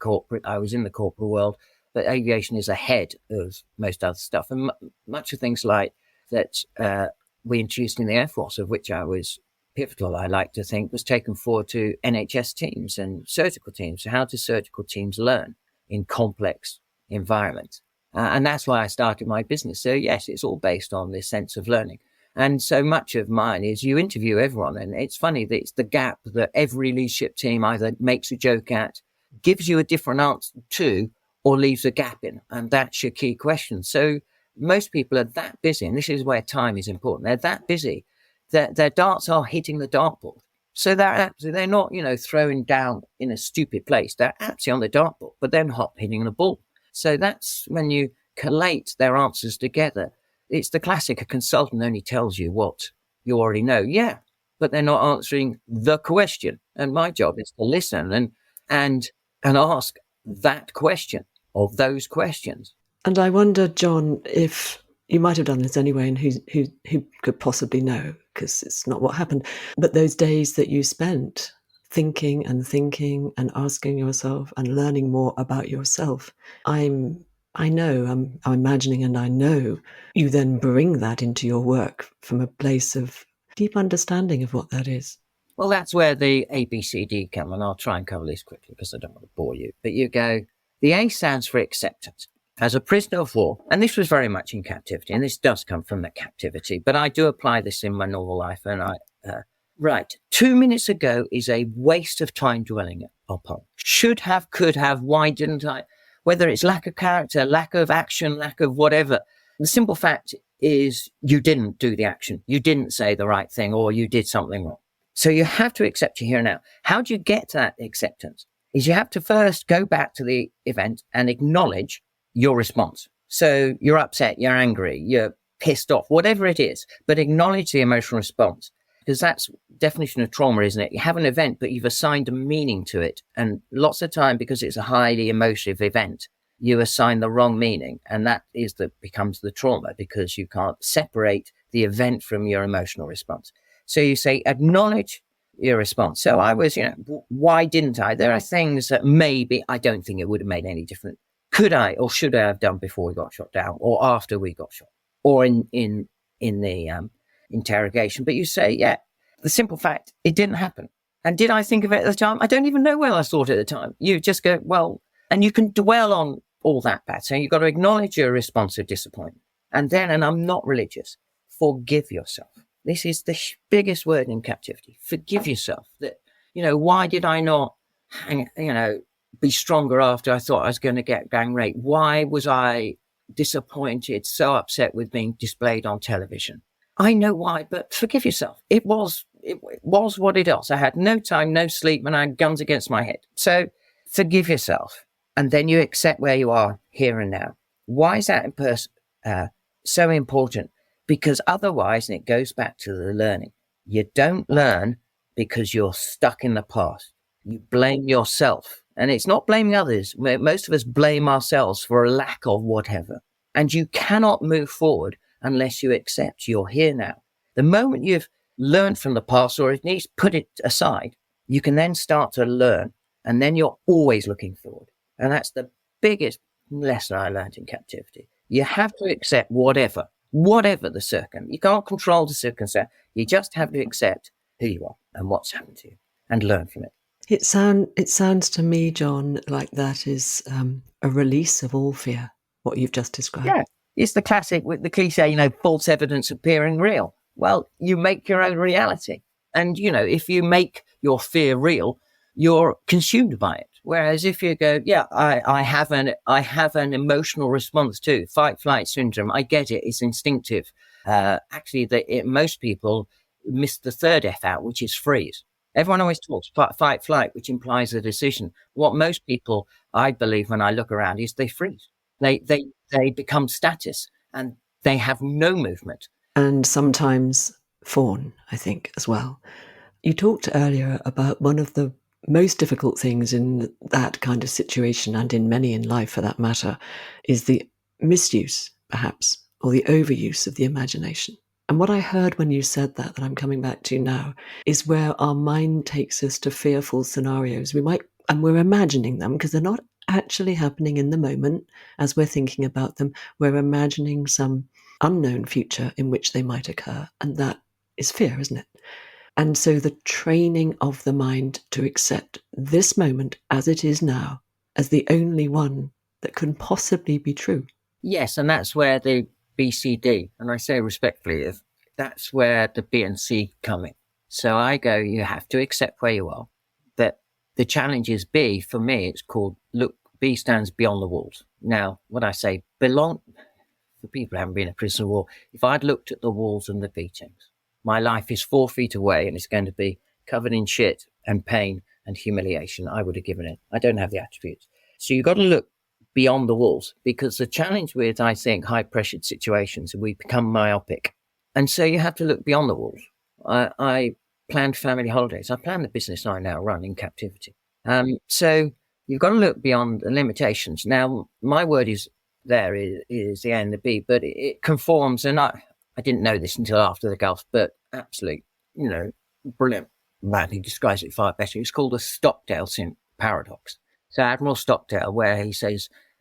I was in the corporate world, but aviation is ahead of most other stuff. And much of things like that we introduced in the Air Force, of which I was pivotal, I like to think, was taken forward to NHS teams and surgical teams. So how do surgical teams learn in complex environments? And that's why I started my business. So yes, it's all based on this sense of learning. And so much of mine is you interview everyone. And it's funny that it's the gap that every leadership team either makes a joke at, gives you a different answer to, or leaves a gap in. And that's your key question. So most people are that busy, and this is where time is important. They're that busy that their darts are hitting the dartboard. So they're not, throwing down in a stupid place. They're actually on the dartboard, but they're not hitting the ball. So that's when you collate their answers together. It's the classic, a consultant only tells you what you already know. Yeah, but they're not answering the question. And my job is to listen and ask that question of those questions. And I wonder, John, if you might have done this anyway, and who could possibly know, because it's not what happened. But those days that you spent thinking and asking yourself and learning more about yourself, I'm imagining, and I know you then bring that into your work from a place of deep understanding of what that is. Well, that's where the ABCD come, and I'll try and cover this quickly because I don't want to bore you. But you go, the A stands for acceptance. As a prisoner of war, and this was very much in captivity, and this does come from the captivity, but I do apply this in my normal life. And right, 2 minutes ago is a waste of time dwelling upon. Should have, could have, why didn't I? Whether it's lack of character, lack of action, lack of whatever. The simple fact is you didn't do the action. You didn't say the right thing, or you did something wrong. So you have to accept your here and now. How do you get to that acceptance? Is you have to first go back to the event and acknowledge your response. So you're upset, you're angry, you're pissed off, whatever it is, but acknowledge the emotional response, because that's definition of trauma, isn't it? You have an event, but you've assigned a meaning to it. And lots of time, because it's a highly emotive event, you assign the wrong meaning. And that becomes the trauma, because you can't separate the event from your emotional response. So you say, acknowledge your response. So I was, why didn't I? There are things that maybe I don't think it would have made any difference. Could I or should I have done before we got shot down, or after we got shot, or in the interrogation? But you say, yeah, the simple fact, it didn't happen. And did I think of it at the time? I don't even know where I thought at the time. You just go, well, and you can dwell on all that bad. So you've got to acknowledge your response of disappointment. And then, and I'm not religious, forgive yourself. This is the biggest word in captivity. Forgive yourself. That, why did I not be stronger after I thought I was going to get gang raped? Why was I disappointed, so upset with being displayed on television? I know why, but forgive yourself. It was what it was. I had no time, no sleep, and I had guns against my head. So forgive yourself. And then you accept where you are here and now. Why is that so important? Because otherwise, and it goes back to the learning, You don't learn because you're stuck in the past. You blame yourself. And it's not blaming others. Most of us blame ourselves for a lack of whatever. And you cannot move forward unless you accept you're here now. The moment you've learned from the past, or at least put it aside, you can then start to learn. And then you're always looking forward. And that's the biggest lesson I learned in captivity. You have to accept whatever the circumstance. You can't control the circumstance. You just have to accept who you are and what's happened to you and learn from it. It sounds to me, John, like that is a release of all fear, what you've just described. Yeah, it's the classic with the cliche, false evidence appearing real. Well, you make your own reality. And, if you make your fear real, you're consumed by it. Whereas if you go, I have an emotional response to fight flight syndrome. I get it. It's instinctive. Actually, most people miss the third F out, which is freeze. Everyone always talks fight flight, which implies a decision. What most people, I believe, when I look around, is they freeze. They become status and they have no movement. And sometimes fawn, I think, as well. You talked earlier about one of the most difficult things in that kind of situation, and in many in life for that matter, is the misuse, perhaps, or the overuse of the imagination. And what I heard when you said that I'm coming back to now, is where our mind takes us to fearful scenarios. And we're imagining them because they're not actually happening in the moment as we're thinking about them. We're imagining some unknown future in which they might occur. And that is fear, isn't it? And so the training of the mind to accept this moment as it is now, as the only one that can possibly be true. Yes, and that's where the BCD, and I say respectfully, that's where the B and C come in. So I go, you have to accept where you are. But the challenge is B. For me, it's called, look, B stands beyond the walls. Now, what I say, for people who haven't been in a prison war, if I'd looked at the walls and the beatings, my life is 4 feet away and it's going to be covered in shit and pain and humiliation, I would have given it. I don't have the attributes. So you've got to look beyond the walls, because the challenge with, I think, high-pressured situations, we become myopic. And so you have to look beyond the walls. I planned family holidays. I planned the business I now run in captivity. So you've got to look beyond the limitations. Now, my word is there is the A and the B, but it conforms, and I didn't know this until after the Gulf, but absolutely, brilliant man. He describes it far better. It's called the Stockdale paradox. So Admiral Stockdale, where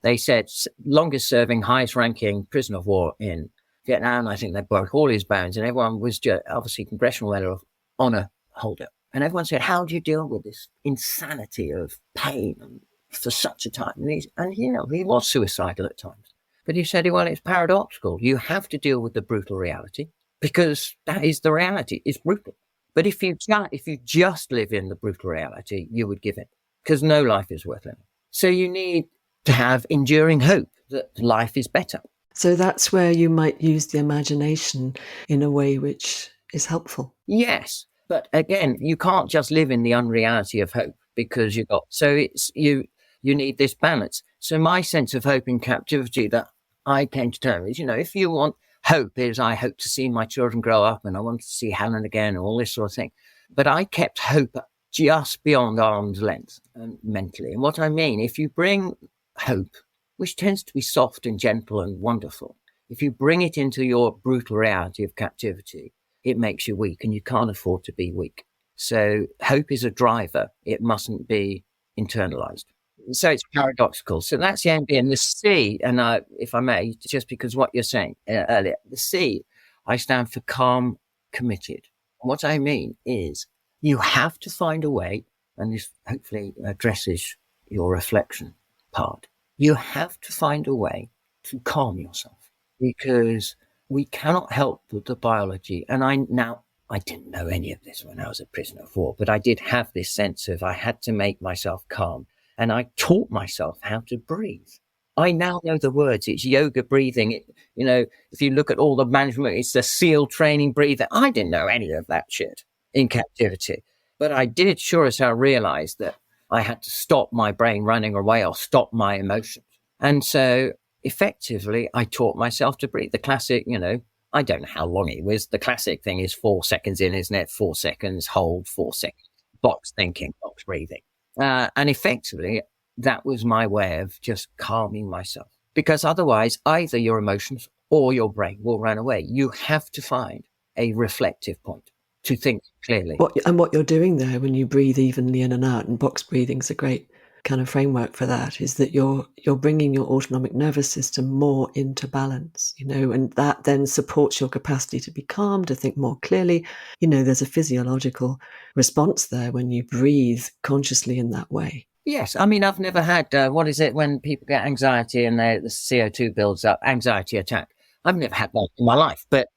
they said longest serving, highest ranking prisoner of war in Vietnam. I think they broke all his bones, and everyone was just obviously Congressional Medal of Honor holder. And everyone said, how do you deal with this insanity of pain for such a time? And he was suicidal at times. But he said, well, it's paradoxical. You have to deal with the brutal reality, because that is the reality. It's brutal. But if you just live in the brutal reality, you would give it, because no life is worth living. So you need to have enduring hope that life is better. So that's where you might use the imagination in a way which is helpful. Yes. But again, you can't just live in the unreality of hope, because you need this balance. So my sense of hope in captivity that I came to terms is, if you want hope, is I hope to see my children grow up and I want to see Helen again and all this sort of thing. But I kept hope just beyond arm's length mentally. And what I mean, if you bring hope, which tends to be soft and gentle and wonderful, if you bring it into your brutal reality of captivity, it makes you weak, and you can't afford to be weak. So hope is a driver. It mustn't be internalized. So it's paradoxical. So that's the A and the C. And if I may, just because what you're saying earlier, the C, I stand for calm, committed. What I mean is you have to find a way, and this hopefully addresses your reflection part. You have to find a way to calm yourself, because we cannot help with the biology. And I didn't know any of this when I was a prisoner of war, but I did have this sense of I had to make myself calm. And I taught myself how to breathe. I now know the words. It's yoga breathing. If you look at all the management, it's the SEAL training breathing. I didn't know any of that shit in captivity. But I did sure as hell realize that I had to stop my brain running away or stop my emotions. And so effectively, I taught myself to breathe. The classic, I don't know how long it was. The classic thing is 4 seconds in, isn't it? 4 seconds, hold, 4 seconds, box thinking, box breathing. And effectively, that was my way of just calming myself. Because otherwise, either your emotions or your brain will run away. You have to find a reflective point to think clearly. What you're doing there when you breathe evenly in and out, and box breathing's a great kind of framework for that, is that you're bringing your autonomic nervous system more into balance, and that then supports your capacity to be calm, to think more clearly. There's a physiological response there when you breathe consciously in that way. Yes, I mean, I've never had, what is it when people get anxiety and the CO2 builds up, anxiety attack. I've never had that in my life, but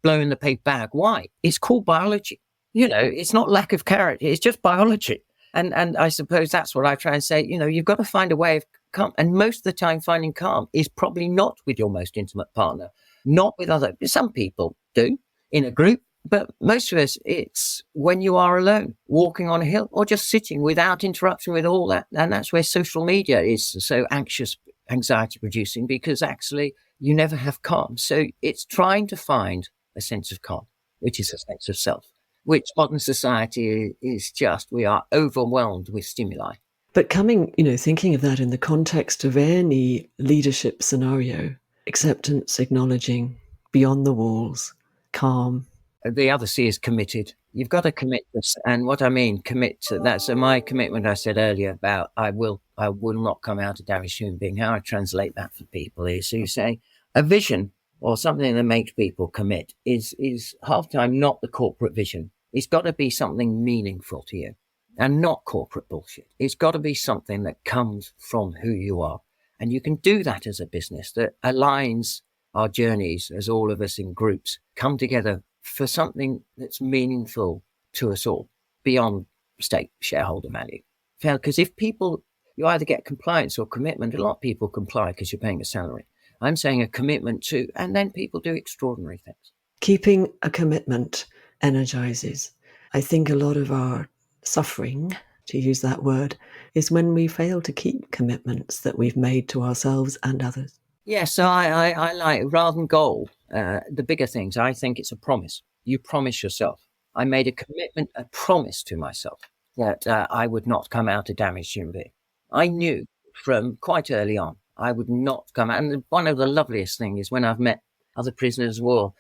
blowing the paper bag, why? It's called biology. It's not lack of character, it's just biology. And I suppose that's what I try and say, you've got to find a way of calm. And most of the time finding calm is probably not with your most intimate partner, not with other, some people do in a group. But most of us, it's when you are alone, walking on a hill, or just sitting without interruption with all that. And that's where social media is so anxiety producing, because actually you never have calm. So it's trying to find a sense of calm, which is a sense of self, which modern society is just, we are overwhelmed with stimuli. But thinking of that in the context of any leadership scenario, acceptance, acknowledging, beyond the walls, calm. The other C is committed. You've got to commit this. And what I mean, commit to that. So my commitment I said earlier about I will not come out a damaged human being. How I translate that for people is, so you say a vision or something that makes people commit is half the time not the corporate vision. It's got to be something meaningful to you and not corporate bullshit. It's got to be something that comes from who you are. And you can do that as a business that aligns our journeys as all of us in groups come together for something that's meaningful to us all beyond state shareholder value. Because if people, you either get compliance or commitment. A lot of people comply because you're paying a salary. I'm saying a commitment to, and then people do extraordinary things. Keeping a commitment energizes. I think a lot of our suffering, to use that word, is when we fail to keep commitments that we've made to ourselves and others. Yeah, so I like, rather than goal, the bigger things, I think it's a promise. You promise yourself. I made a commitment, a promise to myself that I would not come out a damaged human being. I knew from quite early on I would not come out. And one of the loveliest things is when I've met other prisoners of war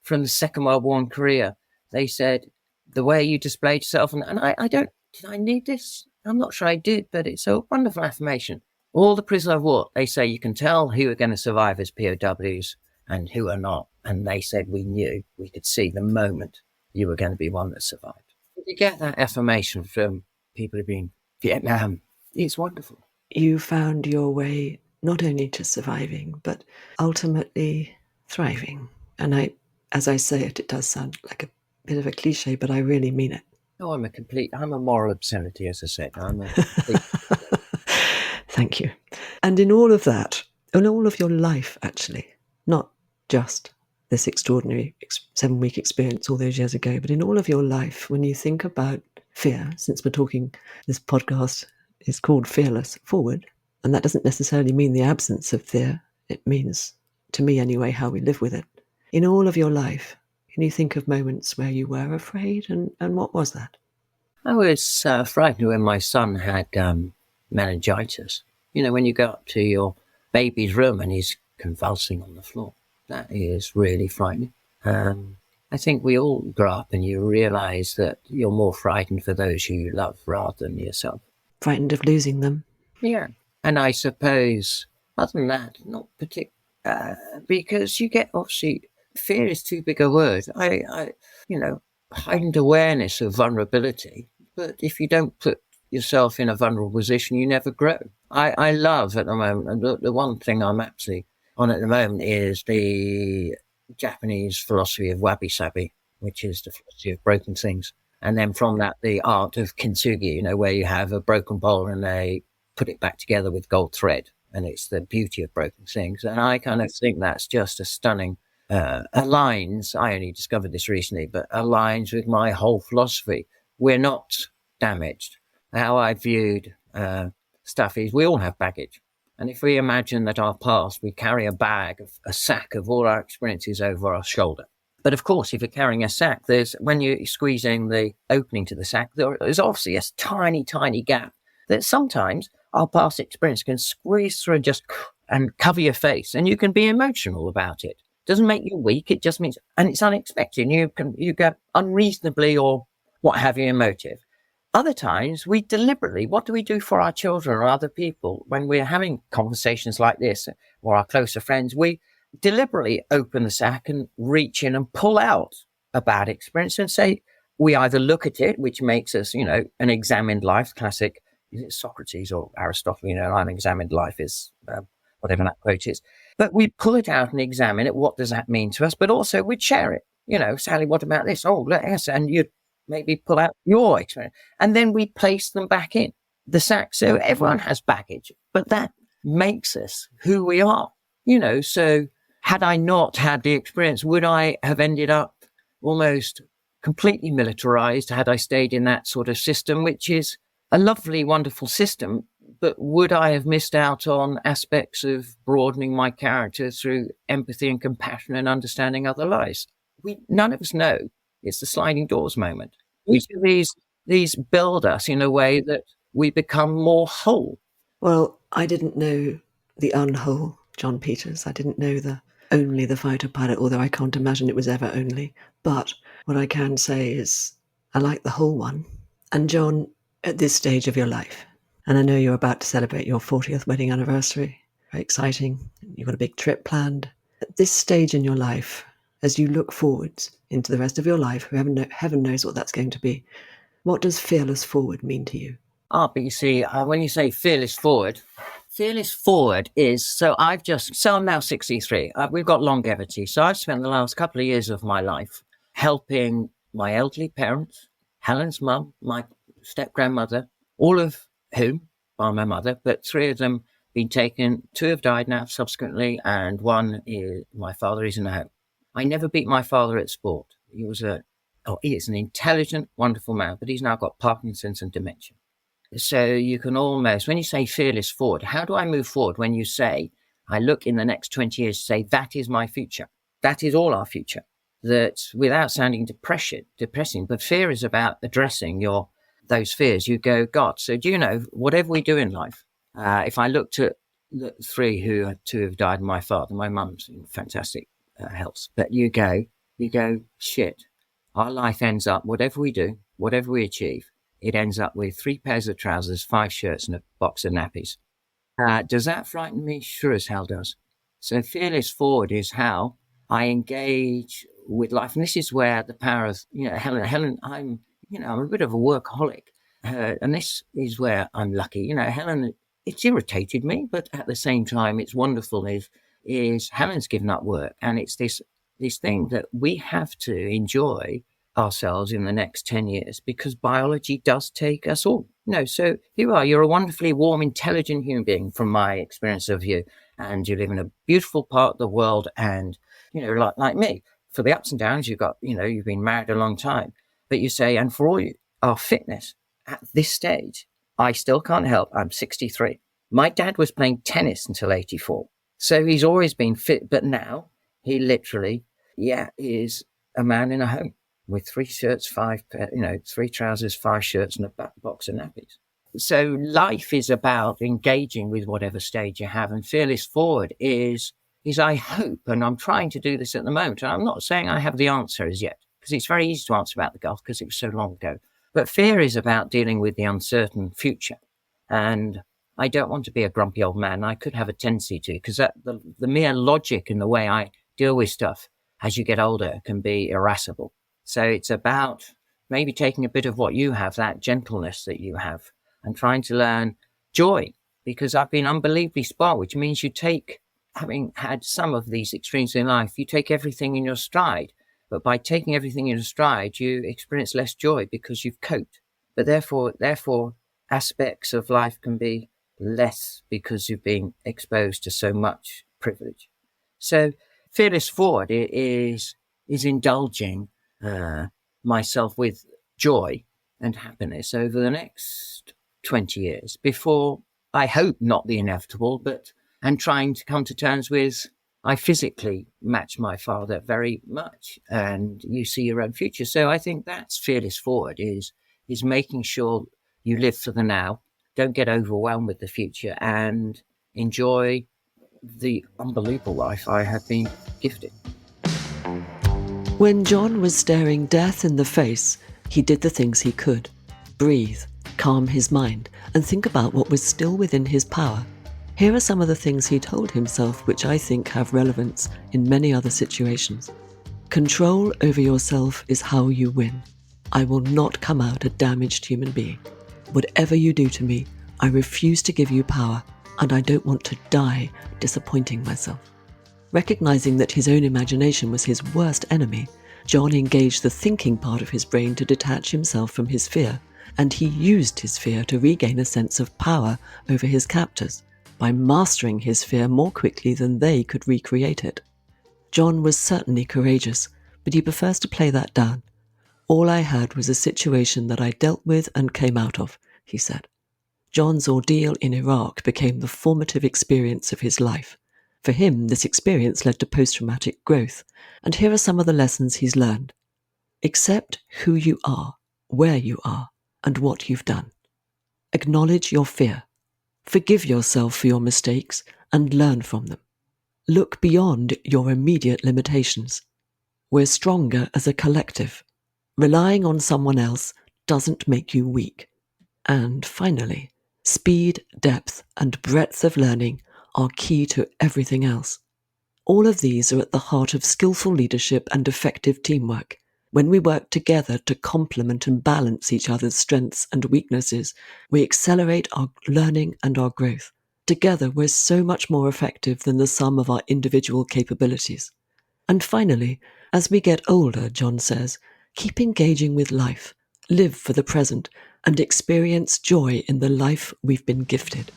from the Second World War in Korea, they said, the way you displayed yourself, and did I need this? I'm not sure I did, but it's a wonderful affirmation. All the prisoners of war, they say you can tell who are going to survive as POWs and who are not. And they said we knew, we could see the moment you were going to be one that survived. You get that affirmation from people who've been in Vietnam. It's wonderful. You found your way not only to surviving, but ultimately thriving. And as I say it, it does sound like a bit of a cliche, but I really mean it. Oh, I'm a moral obscenity, as I said. Thank you. And in all of that, in all of your life, actually, not just this extraordinary 7-week experience all those years ago, but in all of your life, when you think about fear, since this podcast is called Fearless Forward, and that doesn't necessarily mean the absence of fear. It means, to me anyway, how we live with it. In all of your life, can you think of moments where you were afraid, and what was that? I was frightened when my son had meningitis. When you go up to your baby's room and he's convulsing on the floor, that is really frightening. I think we all grow up and you realise that you're more frightened for those who you love rather than yourself. Frightened of losing them? Yeah. And I suppose, other than that, not particularly, because you get, obviously, fear is too big a word. Heightened awareness of vulnerability. But if you don't put yourself in a vulnerable position, you never grow. I love at the moment, and the one thing I'm absolutely on at the moment is the Japanese philosophy of wabi-sabi, which is the philosophy of broken things. And then from that, the art of kintsugi, where you have a broken bowl and they put it back together with gold thread. And it's the beauty of broken things. And I kind of think that's just a stunning, aligns, I only discovered this recently, but aligns with my whole philosophy. We're not damaged. How I viewed stuff is we all have baggage. And if we imagine that our past, we carry a sack of all our experiences over our shoulder. But of course, if you're carrying a sack, when you're squeezing the opening to the sack, there's obviously a tiny, tiny gap that sometimes our past experience can squeeze through and cover your face, and you can be emotional about it. Doesn't make you weak. It just means, and it's unexpected. You get unreasonably or what have you emotive. Other times we deliberately, what do we do for our children or other people when we're having conversations like this or our closer friends? We deliberately open the sack and reach in and pull out a bad experience and say, we either look at it, which makes us, an examined life, classic, is it Socrates or Aristotle, an examined life is whatever that quote is. But we pull it out and examine it. What does that mean to us? But also we'd share it. Sally, what about this? Oh, yes. And you'd maybe pull out your experience. And then we place them back in the sack. So everyone has baggage, but that makes us who we are. So had I not had the experience, would I have ended up almost completely militarized had I stayed in that sort of system, which is a lovely, wonderful system? But would I have missed out on aspects of broadening my character through empathy and compassion and understanding other lives? None of us know. It's the sliding doors moment. Each of these build us in a way that we become more whole. Well, I didn't know the unwhole John Peters. I didn't know only the fighter pilot, although I can't imagine it was ever only. But what I can say is I like the whole one. And John, at this stage of your life, and I know you're about to celebrate your 40th wedding anniversary, very exciting, you've got a big trip planned. At this stage in your life, as you look forwards into the rest of your life, heaven knows what that's going to be, what does fearless forward mean to you? But you see, when you say fearless forward is, so I'm now 63. We've got longevity. So I've spent the last couple of years of my life helping my elderly parents, Helen's mum, my step-grandmother, all of whom are my mother, but 3 of them been taken. 2 have died now subsequently, and my father is in the home. I never beat my father at sport. He is an intelligent, wonderful man, but he's now got Parkinson's and dementia. So you can almost, when you say fearless forward, how do I move forward? When you say, I look in the next 20 years, say, that is my future. That is all our future. That without sounding depressing, but fear is about addressing those fears. You go, God, so do you know, whatever we do in life, if I looked at the 3 2 have died, my father, my mum's in fantastic health, but you go, shit, our life ends up, whatever we do, whatever we achieve, it ends up with 3 pairs of trousers, 5 shirts, and a box of nappies. Does that frighten me? Sure as hell does. So fearless forward is how I engage with life. And this is where the power of, Helen, I'm a bit of a workaholic. And this is where I'm lucky. Helen, it's irritated me, but at the same time, it's wonderful is Helen's given up work. And it's this thing that we have to enjoy ourselves in the next 10 years because biology does take us all. So here you are, you're a wonderfully warm, intelligent human being from my experience of you, and you live in a beautiful part of the world, and, like me, for the ups and downs, you've been married a long time, but you say, and for all our fitness at this stage, I still can't help, I'm 63. My dad was playing tennis until 84. So he's always been fit, but now he literally, is a man in a home with 3 shirts, 3 trousers, 5 shirts, and a box of nappies. So life is about engaging with whatever stage you have, and fearless forward is I hope, and I'm trying to do this at the moment, and I'm not saying I have the answer as yet, because it's very easy to answer about the Gulf because it was so long ago. But fear is about dealing with the uncertain future. And I don't want to be a grumpy old man. I could have a tendency to, because the mere logic in the way I deal with stuff as you get older can be irascible. So it's about maybe taking a bit of what you have, that gentleness that you have, and trying to learn joy, because I've been unbelievably spoiled, which means having had some of these extremes in life, you take everything in your stride. But by taking everything in your stride, you experience less joy because you've coped. But therefore, aspects of life can be less because you've been exposed to so much privilege. So fearless forward is indulging myself with joy and happiness over the next 20 years before I hope not the inevitable, and trying to come to terms with, I physically match my father very much, and you see your own future. So I think that's fearless forward, is making sure you live for the now, don't get overwhelmed with the future, and enjoy the unbelievable life I have been gifted. When John was staring death in the face, he did the things he could. Breathe, calm his mind, and think about what was still within his power. Here are some of the things he told himself which I think have relevance in many other situations. Control over yourself is how you win. I will not come out a damaged human being. Whatever you do to me, I refuse to give you power, and I don't want to die disappointing myself. Recognizing that his own imagination was his worst enemy, John engaged the thinking part of his brain to detach himself from his fear, and he used his fear to regain a sense of power over his captors, by mastering his fear more quickly than they could recreate it. John was certainly courageous, but he prefers to play that down. All I had was a situation that I dealt with and came out of, he said. John's ordeal in Iraq became the formative experience of his life. For him, this experience led to post-traumatic growth, and here are some of the lessons he's learned. Accept who you are, where you are, and what you've done. Acknowledge your fear. Forgive yourself for your mistakes and learn from them. Look beyond your immediate limitations. We're stronger as a collective. Relying on someone else doesn't make you weak. And finally, speed, depth, and breadth of learning are key to everything else. All of these are at the heart of skillful leadership and effective teamwork. When we work together to complement and balance each other's strengths and weaknesses, we accelerate our learning and our growth. Together, we're so much more effective than the sum of our individual capabilities. And finally, as we get older, John says, keep engaging with life, live for the present, and experience joy in the life we've been gifted.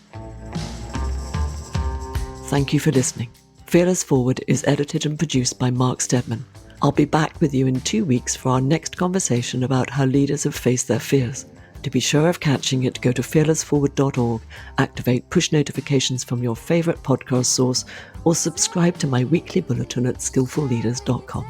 Thank you for listening. Fearless Forward is edited and produced by Mark Steadman. I'll be back with you in 2 weeks for our next conversation about how leaders have faced their fears. To be sure of catching it, go to fearlessforward.org, activate push notifications from your favourite podcast source, or subscribe to my weekly bulletin at skillfulleaders.com.